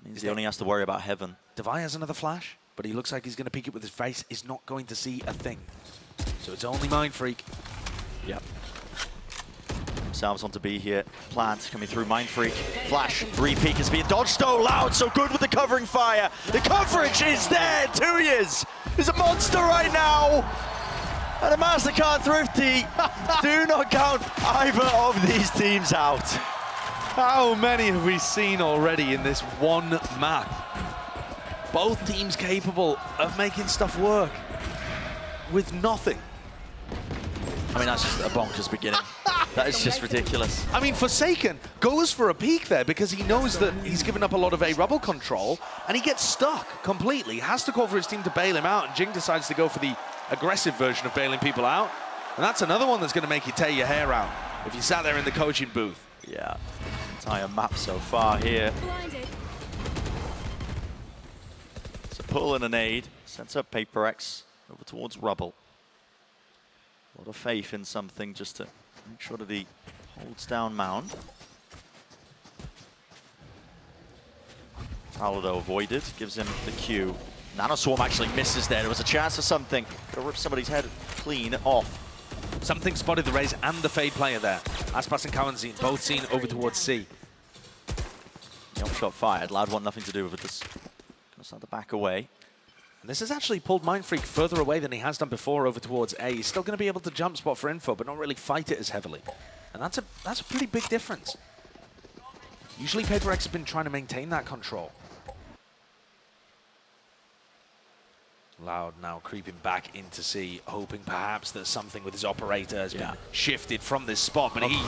Means he only has to worry about heaven. Divide has another flash, but he looks like he's going to peek it with his face. He's not going to see a thing. So it's only Mindfreak. Yep. Themselves onto B here. Plant coming through. Mindfreak. Flash. Re-peek is being dodged. So L.O.U.D. so good with the covering fire. The coverage is there. 2Es is a monster right now. And a MasterCard Thrifty. Do not count either of these teams out. How many have we seen already in this one map? Both teams capable of making stuff work with nothing. I mean, that's just a bonkers beginning. That is just ridiculous. I mean, Forsaken goes for a peek there because he knows that he's given up a lot of A-Rubble control, and he gets stuck completely. Has to call for his team to bail him out, and Jing decides to go for the aggressive version of bailing people out. And that's another one that's going to make you tear your hair out if you sat there in the coaching booth. Yeah, entire map so far here. Blinded. So pull and a nade, sends up PRX over towards Rubble. A lot of faith in something just to make sure that he holds down Mound. Aldo avoided, gives him the Q. Nanoswarm actually misses there. There was a chance for something. Gonna rip somebody's head clean off. Something spotted the Raze and the Fade player there. Aspas and Kawanzin both seen over towards C. Jump shot fired. Loud want nothing to do with this. Gonna start to back away. And this has actually pulled Mindfreak further away than he has done before over towards A. He's still going to be able to jump spot for info, but not really fight it as heavily. And that's a pretty big difference. Usually PRX has been trying to maintain that control. L.O.U.D now creeping back into C, hoping perhaps that something with his operator has been shifted from this spot, but he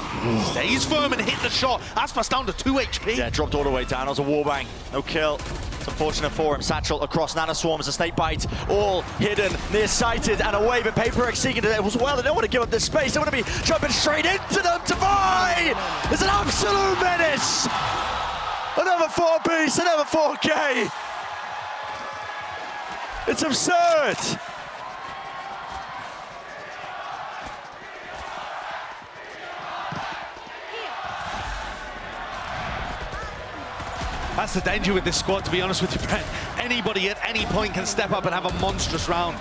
stays firm and hit the shot. Aspas down to 2 HP. Yeah, dropped all the way down. It was a warbang. No kill. It's unfortunate for him. Satchel across Nanoswarms, a snake bite, all hidden, near-sighted and away, but PRX seeking it as well. They don't want to give up this space. They want to be jumping straight into them. Divine is an absolute menace. Another 4-piece, another 4K. It's absurd! That's the danger with this squad, to be honest with you, Brent. Anybody at any point can step up and have a monstrous round.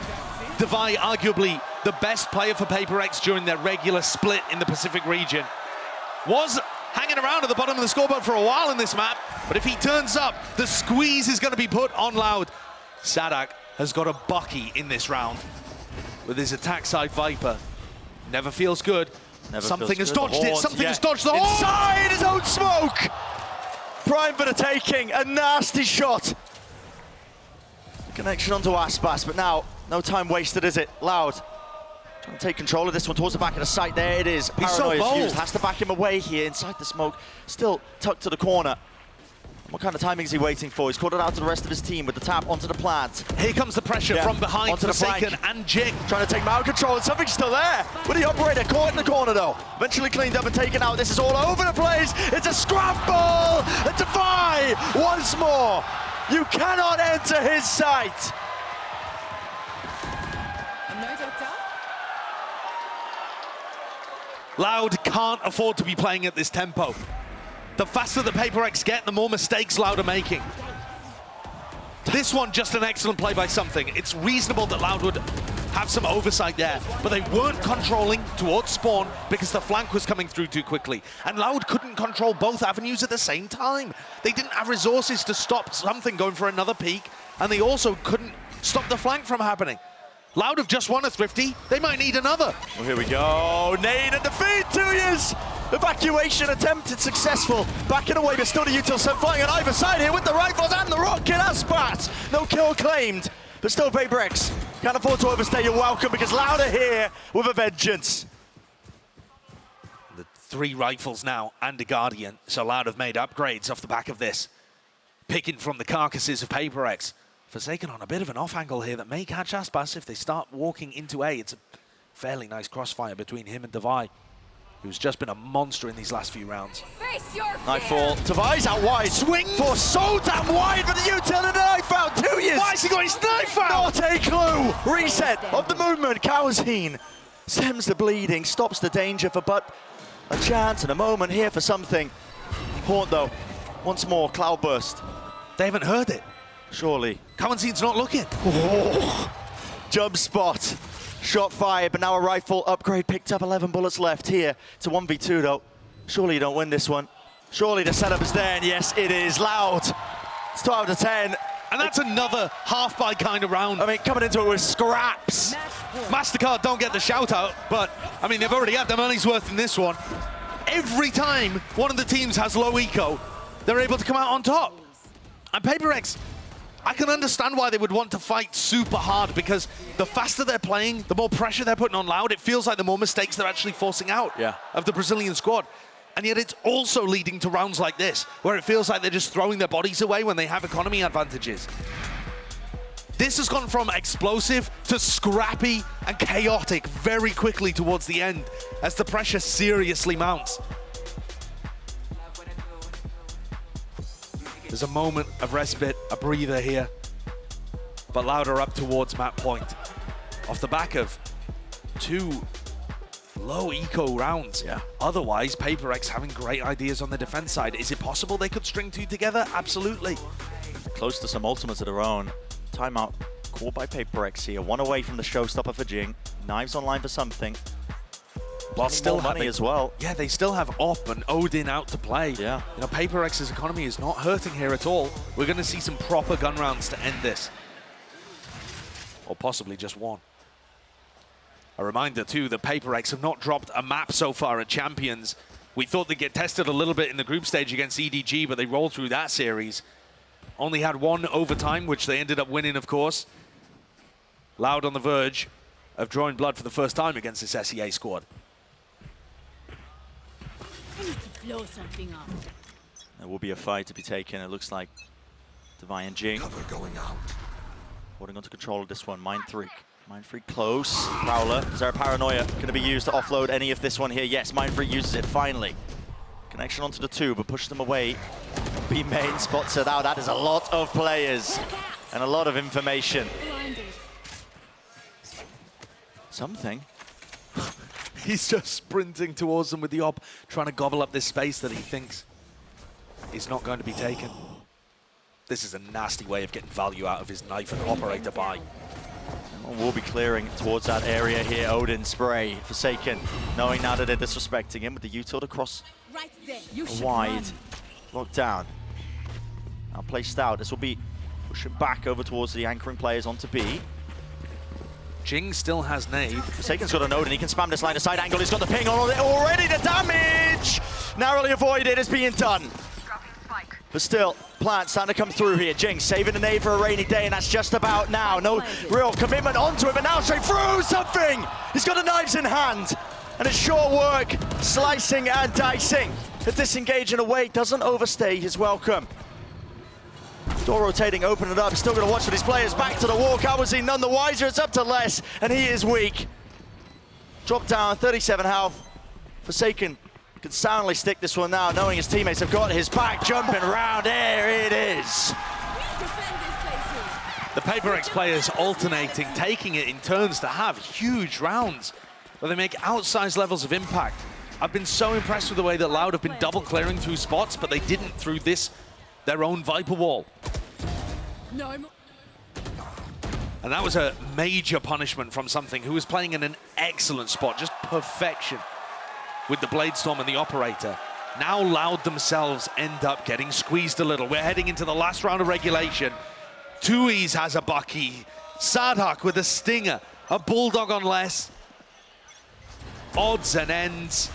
Devi, arguably the best player for PRX during their regular split in the Pacific region, was hanging around at the bottom of the scoreboard for a while in this map, but if he turns up, the squeeze is going to be put on L.O.U.D. Sadak has got a Bucky in this round with his attack side Viper. Never feels good. Something has dodged it. Something has dodged the horn. Inside his own smoke! Prime for the taking. A nasty shot. Connection onto Aspas, but now no time wasted, is it? L.O.U.D trying to take control of this one towards the back of the site. There it is. He's so bold. Used. Has to back him away here inside the smoke. Still tucked to the corner. What kind of timing is he waiting for? He's caught it out to the rest of his team with the tap onto the plant. Here comes the pressure from behind onto the Forsaken flank. and Jing. Trying to take Mound control, and something's still there. With the operator caught in the corner though. Eventually cleaned up and taken out. This is all over the place. It's a scramble. A Defy once more. You cannot enter his sight. No doctor. L.O.U.D can't afford to be playing at this tempo. The faster the PRX get, the more mistakes L.O.U.D are making. This one, just an excellent play by something. It's reasonable that L.O.U.D would have some oversight there, but they weren't controlling towards spawn because the flank was coming through too quickly. And L.O.U.D couldn't control both avenues at the same time. They didn't have resources to stop something going for another peak, and they also couldn't stop the flank from happening. L.O.U.D have just won a Thrifty. They might need another. Well, here we go. Nade and defeat, 2 years. Evacuation attempted successful. Backing away, but still the util set flying on either side here with the rifles and the rocket. Aspas. No kill claimed, but still PRX can't afford to overstay your welcome because L.O.U.D are here with a vengeance. The 3 rifles now and a Guardian, so L.O.U.D have made upgrades off the back of this. Picking from the carcasses of PRX. Forsaken on a bit of an off angle here that may catch Aspas if they start walking into A. It's a fairly nice crossfire between him and Devi, who's just been a monster in these last few rounds. Face your fear. Nightfall. Devi's out wide. Swing for so damn wide for the util and a knife out. 2 years. Why is he got his knife out? Not a clue. Reset of the movement. Kawazin stems the bleeding, stops the danger for but a chance and a moment here for something. Haunt though. Once more, Cloudburst. They haven't heard it. Surely. Kawanzin's not looking. Oh. Jump spot. Shot fired, but now a rifle upgrade picked up. 11 bullets left here. It's a 1v2 though. Surely you don't win this one. Surely the setup is there, and yes, it is. L.O.U.D. It's 12 to 10. And that's another half-by kind of round. I mean, coming into it with scraps. MasterCard don't get the shout out, but I mean, they've already had their money's worth in this one. Every time one of the teams has low eco, they're able to come out on top. And PRX, I can understand why they would want to fight super hard, because the faster they're playing, the more pressure they're putting on L.O.U.D. It feels like the more mistakes they're actually forcing out of the Brazilian squad. And yet it's also leading to rounds like this, where it feels like they're just throwing their bodies away when they have economy advantages. This has gone from explosive to scrappy and chaotic very quickly towards the end, as the pressure seriously mounts. There's a moment of respite, a breather here, but L.O.U.D are up towards map point. Off the back of 2 low eco rounds. Otherwise, PRX having great ideas on the defense side. Is it possible they could string 2 together? Absolutely. Close to some ultimates of their own. Timeout called by PRX here. 1 away from the showstopper for Jing. Knives online for something. While still money as well. Yeah, they still have Op and Odin out to play. Yeah. You know, PRX's economy is not hurting here at all. We're going to see some proper gun rounds to end this. Or possibly just 1. A reminder, too, that PRX have not dropped a map so far at Champions. We thought they'd get tested a little bit in the group stage against EDG, but they rolled through that series. Only had 1 overtime, which they ended up winning, of course. L.O.U.D on the verge of drawing blood for the first time against this SEA squad. I need to blow something up. There will be a fight to be taken. It looks like Divine and Jing Cover going out. holding on to control of this one. Mind Freak close. Prowler. Is there a paranoia going to be used to offload any of this one here? Yes, Mind Freak uses it finally. Connection onto the 2, but pushes them away. B main spots it out. That is a lot of players and a lot of information. Blinded. Something. He's just sprinting towards them with the Op, trying to gobble up this space that he thinks is not going to be taken. This is a nasty way of getting value out of his knife and operator buy. We'll be clearing towards that area here. Odin spray. Forsaken, knowing now that they're disrespecting him with the util across Right there. You wide. Locked down. Now placed out. This will be pushing back over towards the anchoring players onto B. Jing still has nade. Forsaken's got a node and he can spam this line of side angle. He's got the ping on it already. The damage narrowly avoided is being done. But still, Plant starting to come through here. Jing saving the nade for a rainy day, and that's just about now. No real commitment onto it, but now straight through something. He's got the knives in hand, and it's short work, slicing and dicing. The disengaging away doesn't overstay his welcome. Door rotating, open it up. He's still going to watch for these players. Back to the walk. How was he none the wiser? It's up to Les, and he is weak. Drop down, 37 health. Forsaken can soundly stick this one now, knowing his teammates have got his back. Jumping around. There it is. defend this place here. The PRX players alternating, taking it in turns to have huge rounds where they make outsized levels of impact. I've been so impressed with the way that L.O.U.D have been double clearing through spots, but they didn't through this, their own Viper wall. No, I'm... And that was a major punishment from something who was playing in an excellent spot, just perfection with the Bladestorm and the operator. Now L.O.U.D themselves end up getting squeezed a little. We're heading into the last round of regulation. Tui's has a Bucky, Sadhak with a Stinger, a Bulldog on less. Odds and ends,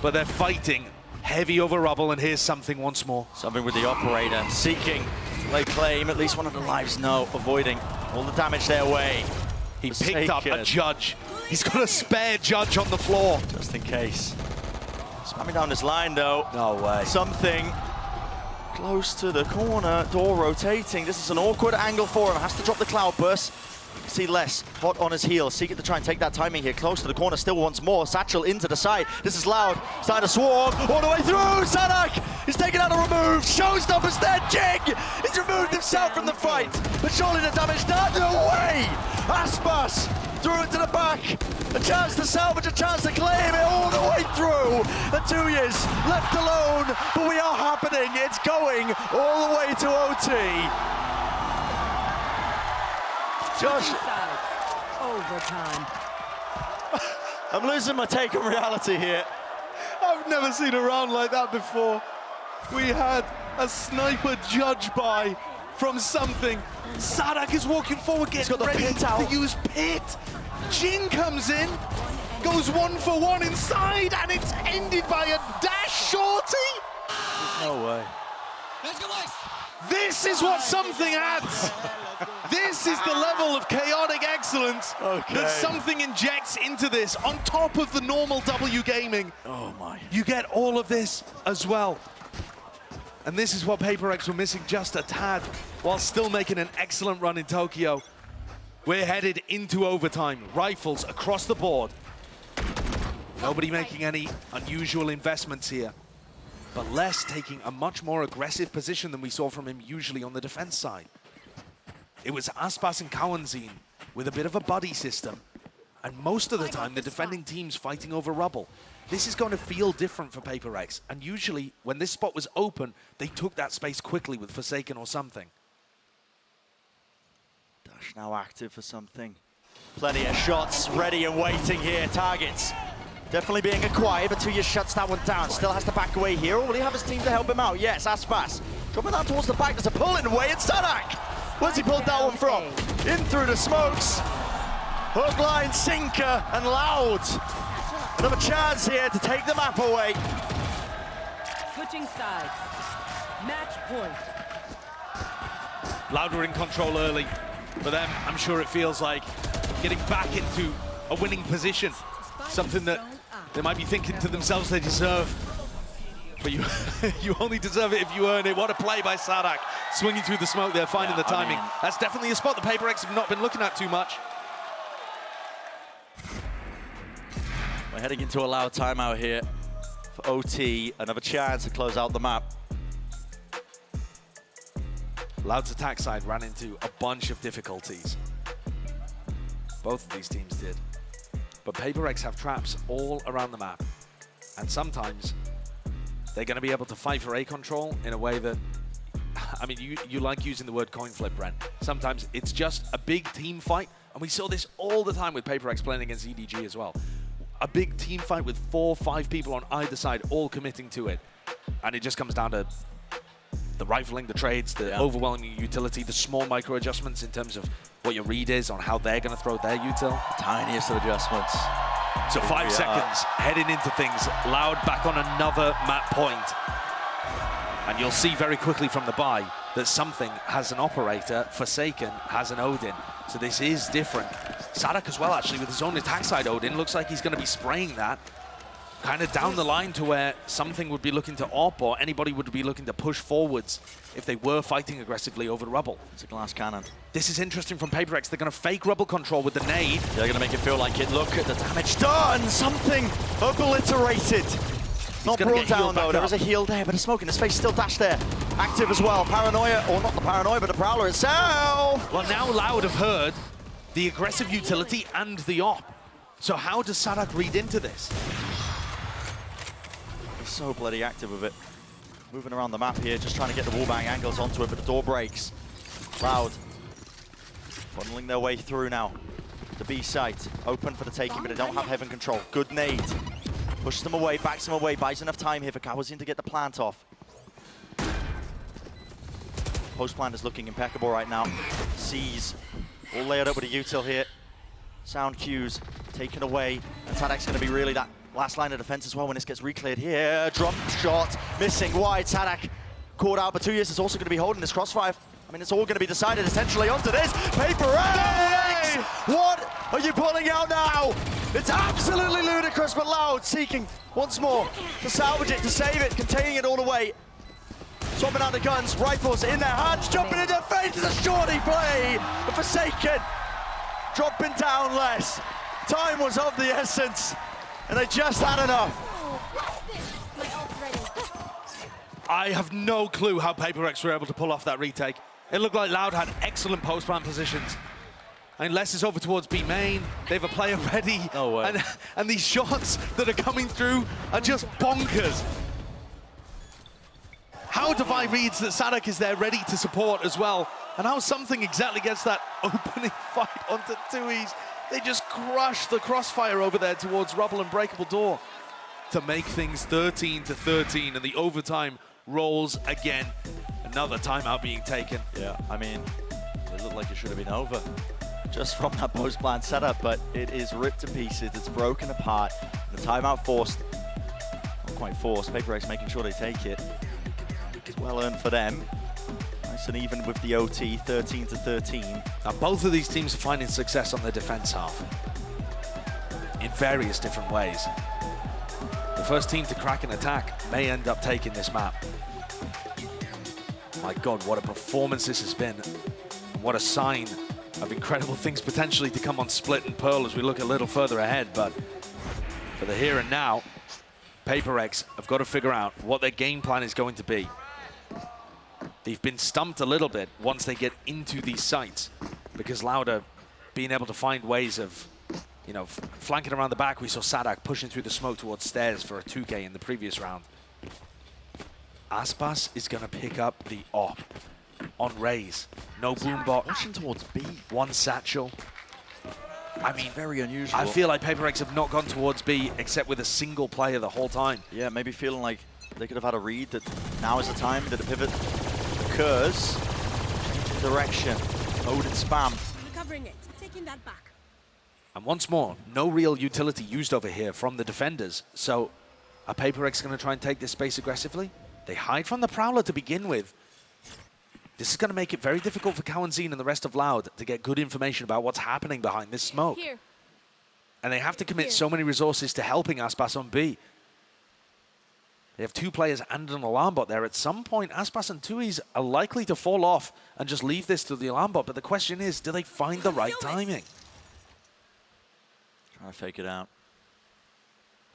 but they're fighting heavy over rubble, and here's something once more. Something with the operator, seeking to lay claim, at least one of the lives, no, avoiding all the damage their way. He picked up a Judge. He's got a spare Judge on the floor. Just in case. Spamming down this line though. No way. Something close to the corner, door rotating. This is an awkward angle for him, has to drop the cloud burst. See Les, hot on his heels, seeking to try and take that timing here. Close to the corner, still once more. Satchel into the side. This is L.O.U.D, starting to swarm all the way through. Sadak, he's taken out a remove. Showstopper's dead. Jing, he's removed himself from the fight. But surely the damage done. No way. Aspas threw it to the back. A chance to salvage, a chance to claim it all the way through. The 2 years left alone, but we are happening. It's going all the way to OT. Josh, Overtime. I'm losing my take on reality here. I've never seen a round like that before. We had a sniper Judge buy from something. Sadak is walking forward, getting got the ready pit out. to use Pit. Jin comes in, goes 1 for 1 inside, and it's ended by a dash shorty. No way. Let's go, Ice. This is what something adds. This is the level of chaotic excellence that something injects into this on top of the normal W gaming. Oh my. You get all of this as well. And this is what PRX were missing just a tad while still making an excellent run in Tokyo. We're headed into overtime. Rifles across the board. Nobody making any unusual investments here. But Les taking a much more aggressive position than we saw from him usually on the defense side. It was Aspas and Kawanzin with a bit of a buddy system. And most of the time, the defending team's fighting over rubble. This is going to feel different for PRX. And usually, when this spot was open, they took that space quickly with Forsaken or something. Dash now active for something. Plenty of shots ready and waiting here. Targets definitely being acquired, but Tuya shuts that one down. Still has to back away here. Or will he have his team to help him out? Yes, Aspas. Dropping down towards the back. There's a pull in away. It's Sadak. Where's he pulled that one from? In through the smokes. Hook line, sinker, and L.O.U.D. Another chance here to take the map away. Switching sides. Match point. L.O.U.D were in control early. For them, I'm sure it feels like getting back into a winning position. Something that they might be thinking to themselves they deserve. But you you only deserve it if you earn it. What a play by Sadak. Swinging through the smoke there, finding the timing. That's definitely a spot the PRX have not been looking at too much. We're heading into a L.O.U.D timeout here for OT. Another chance to close out the map. L.O.U.D's attack side ran into a bunch of difficulties. Both of these teams did. But PRX have traps all around the map. And sometimes they're going to be able to fight for A control in a way that, I mean, you like using the word coin flip, Brent. Sometimes it's just a big team fight. And we saw this all the time with PRX playing against EDG as well. A big team fight with 4 or 5 people on either side all committing to it. And it just comes down to the rifling, the trades, the overwhelming utility, the small micro adjustments in terms of what your read is on how they're going to throw their util. Tiniest of adjustments. So 5 seconds heading into things. L.O.U.D back on another map point. And you'll see very quickly from the buy that something has an operator, Forsaken has an Odin. So this is different. Sadak as well, actually, with his own attack side Odin. Looks like he's going to be spraying that. Kind of down the line to where something would be looking to op, or anybody would be looking to push forwards if they were fighting aggressively over the rubble. It's a glass cannon. This is interesting from PRX. They're going to fake rubble control with the nade. They're going to make it feel like it. Look at the damage done. Something obliterated. Not brought down, though. There is a heal there, but a smoke in his face. Still dash there. Active as well. Paranoia, or not the Paranoia, but the Prowler itself. Well, now L.O.U.D have heard the aggressive utility and the op. So how does Sadak read into this? He's so bloody active with it. Moving around the map here, just trying to get the wallbang angles onto it, but the door breaks. L.O.U.D funneling their way through now. The B site, open for the taking, but they don't have heaven control. Good nade. Pushes them away, backs them away, buys enough time here for Kawazin to get the plant off. Post plant is looking impeccable right now. Sees all layered up with a util here. Sound cues taken away, and Sadak's going to be really that last line of defense as well when this gets recleared here. Drop shot, missing wide. Sadak caught out, but 2 years is also going to be holding this crossfire. I mean, it's all going to be decided essentially onto this. PRX! What are you pulling out now? It's absolutely ludicrous, but L.O.U.D seeking once more to salvage it, to save it, containing it all the way. Swapping out the guns, rifles in their hands, jumping in their face, it's a shorty play. The Forsaken dropping down less. Time was of the essence, and they just had enough. I have no clue how PRX were able to pull off that retake. It looked like L.O.U.D had excellent post-plant positions. And Les is over towards B main. They have a player ready. No way. And these shots that are coming through are just bonkers. How Defy reads that Sadak is there ready to support as well. And how something exactly gets that opening fight onto 2Es. They just crush the crossfire over there towards Rubble and Breakable Door to make things 13-13, and the overtime rolls again. Another timeout being taken. Yeah, I mean, it looked like it should have been over just from that post-plant setup, but it is ripped to pieces. It's broken apart. The timeout forced, not quite forced. PRX making sure they take it. It's well earned for them. Nice Nice and even with the OT, 13-13. Now, both of these teams are finding success on their defense half in various different ways. The first team to crack an attack may end up taking this map. My God, what a performance this has been. What a sign of incredible things potentially to come on Split and Pearl as we look a little further ahead. But for the here and now, PRX have got to figure out what their game plan is going to be. They've been stumped a little bit once they get into these sites because L.O.U.D are being able to find ways of, you know, flanking around the back. We saw Sadak pushing through the smoke towards stairs for a 2K in the previous round. Aspas is going to pick up the op on Raze. No boombot. Pushing towards B. One satchel. I mean, very unusual. I feel like PRX have not gone towards B except with a single player the whole time. Yeah, maybe feeling like they could have had a read that now is the time that the pivot occurs. Changing direction. Ode and spam. Recovering it. Taking that back. And once more, no real utility used over here from the defenders. So are PRX going to try and take this space aggressively? They hide from the Prowler to begin with. This is going to make it very difficult for Cowanzine and the rest of L.O.U.D to get good information about what's happening behind this smoke. Here. And they have to commit so many resources to helping Aspas on B. They have 2 players and an alarm bot there. At some point, Aspas and Tuis are likely to fall off and just leave this to the alarm bot. But the question is, do they find the right timing? Trying to fake it out.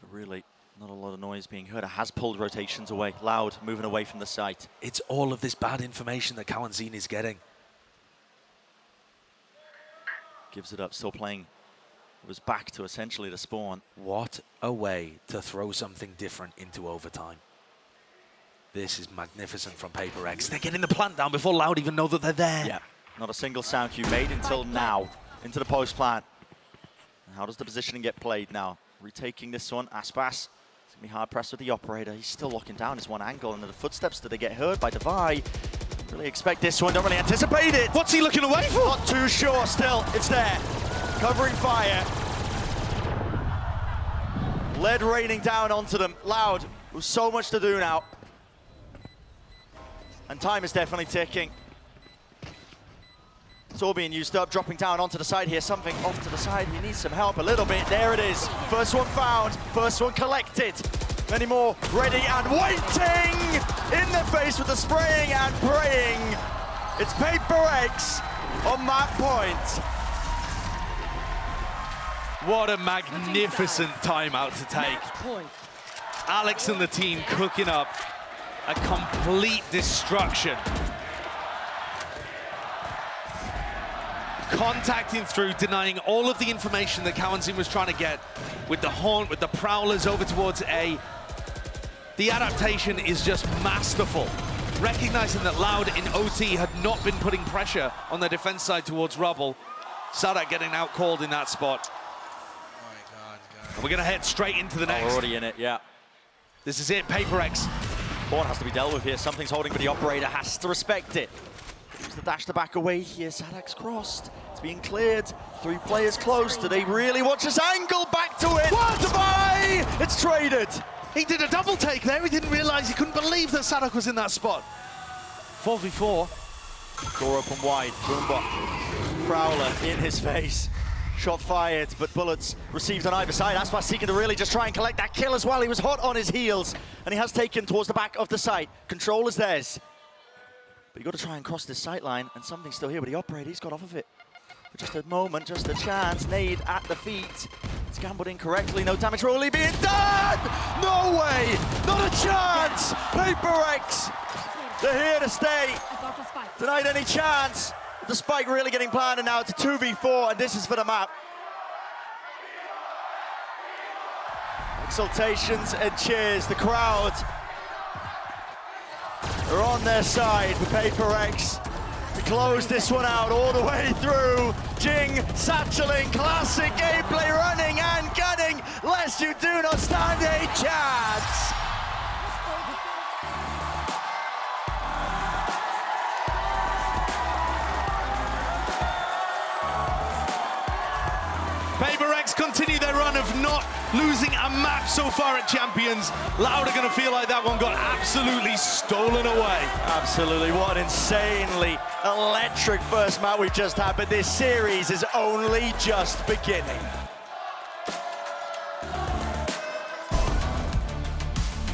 But really, not a lot of noise being heard. It has pulled rotations away. L.O.U.D moving away from the site. It's all of this bad information that Cowanzine is getting. Gives it up, still playing. It was back to essentially the spawn. What a way to throw something different into overtime. This is magnificent from PRX. They're getting the plant down before L.O.U.D even know that they're there. Yeah, not a single sound cue made until now. Into the post plant. How does the positioning get played now? Retaking this one, Aspas. It's gonna be hard pressed with the operator. He's still locking down his one angle, and the footsteps that they get heard by Devi. Really expect this one, don't really anticipate it. What's he looking away for? Not too sure still, it's there. Covering fire. Lead raining down onto them. L.O.U.D with so much to do now. And time is definitely ticking. It's all being used up, dropping down onto the side here. Something off to the side, he needs some help a little bit. There it is. First one found, first one collected. Many more ready and waiting! In the face with the spraying and praying. It's PRX on that point. What a magnificent timeout to take. Point. Alex and the team cooking up a complete destruction. Contacting through, denying all of the information that Cowanzine was trying to get with the Haunt, with the Prowlers over towards A. The adaptation is just masterful. Recognizing that L.O.U.D in OT had not been putting pressure on their defense side towards Rubble. Sadak getting out-called in that spot. And we're going to head straight into the next. We're already in it, yeah. This is it, PRX. Horn has to be dealt with here. Something's holding, but the operator has to respect it. Use the dash to back away here. Sadak's crossed. It's being cleared. 3 players close. Do they really watch this angle? Back to it. What? Devi! It's traded. He did a double take there. He didn't realize, he couldn't believe that Sadak was in that spot. 4v4. Door open wide. Boombot. Prowler in his face. Shot fired, but bullets received on either side. Aspas seeking to really just try and collect that kill as well. He was hot on his heels, and he has taken towards the back of the site. Control is theirs. But you got to try and cross this sight line, and something's still here, but the operator, he's got off of it. For just a moment, just a chance. Nade at the feet. It's gambled incorrectly. No damage really being done! No way! Not a chance! PRX! They're here to stay. Denied any chance. The spike really getting planned, and now it's a 2v4, and this is for the map. Exultations and cheers. The crowd are on their side for PRX to close this one out all the way through. Jing satcheling, classic gameplay, running and gunning, lest you do not stand a chance. PRX continue their run of not losing a map so far at Champions, L.O.U.D are going to feel like that one got absolutely stolen away. Absolutely, what an insanely electric first map we've just had, but this series is only just beginning.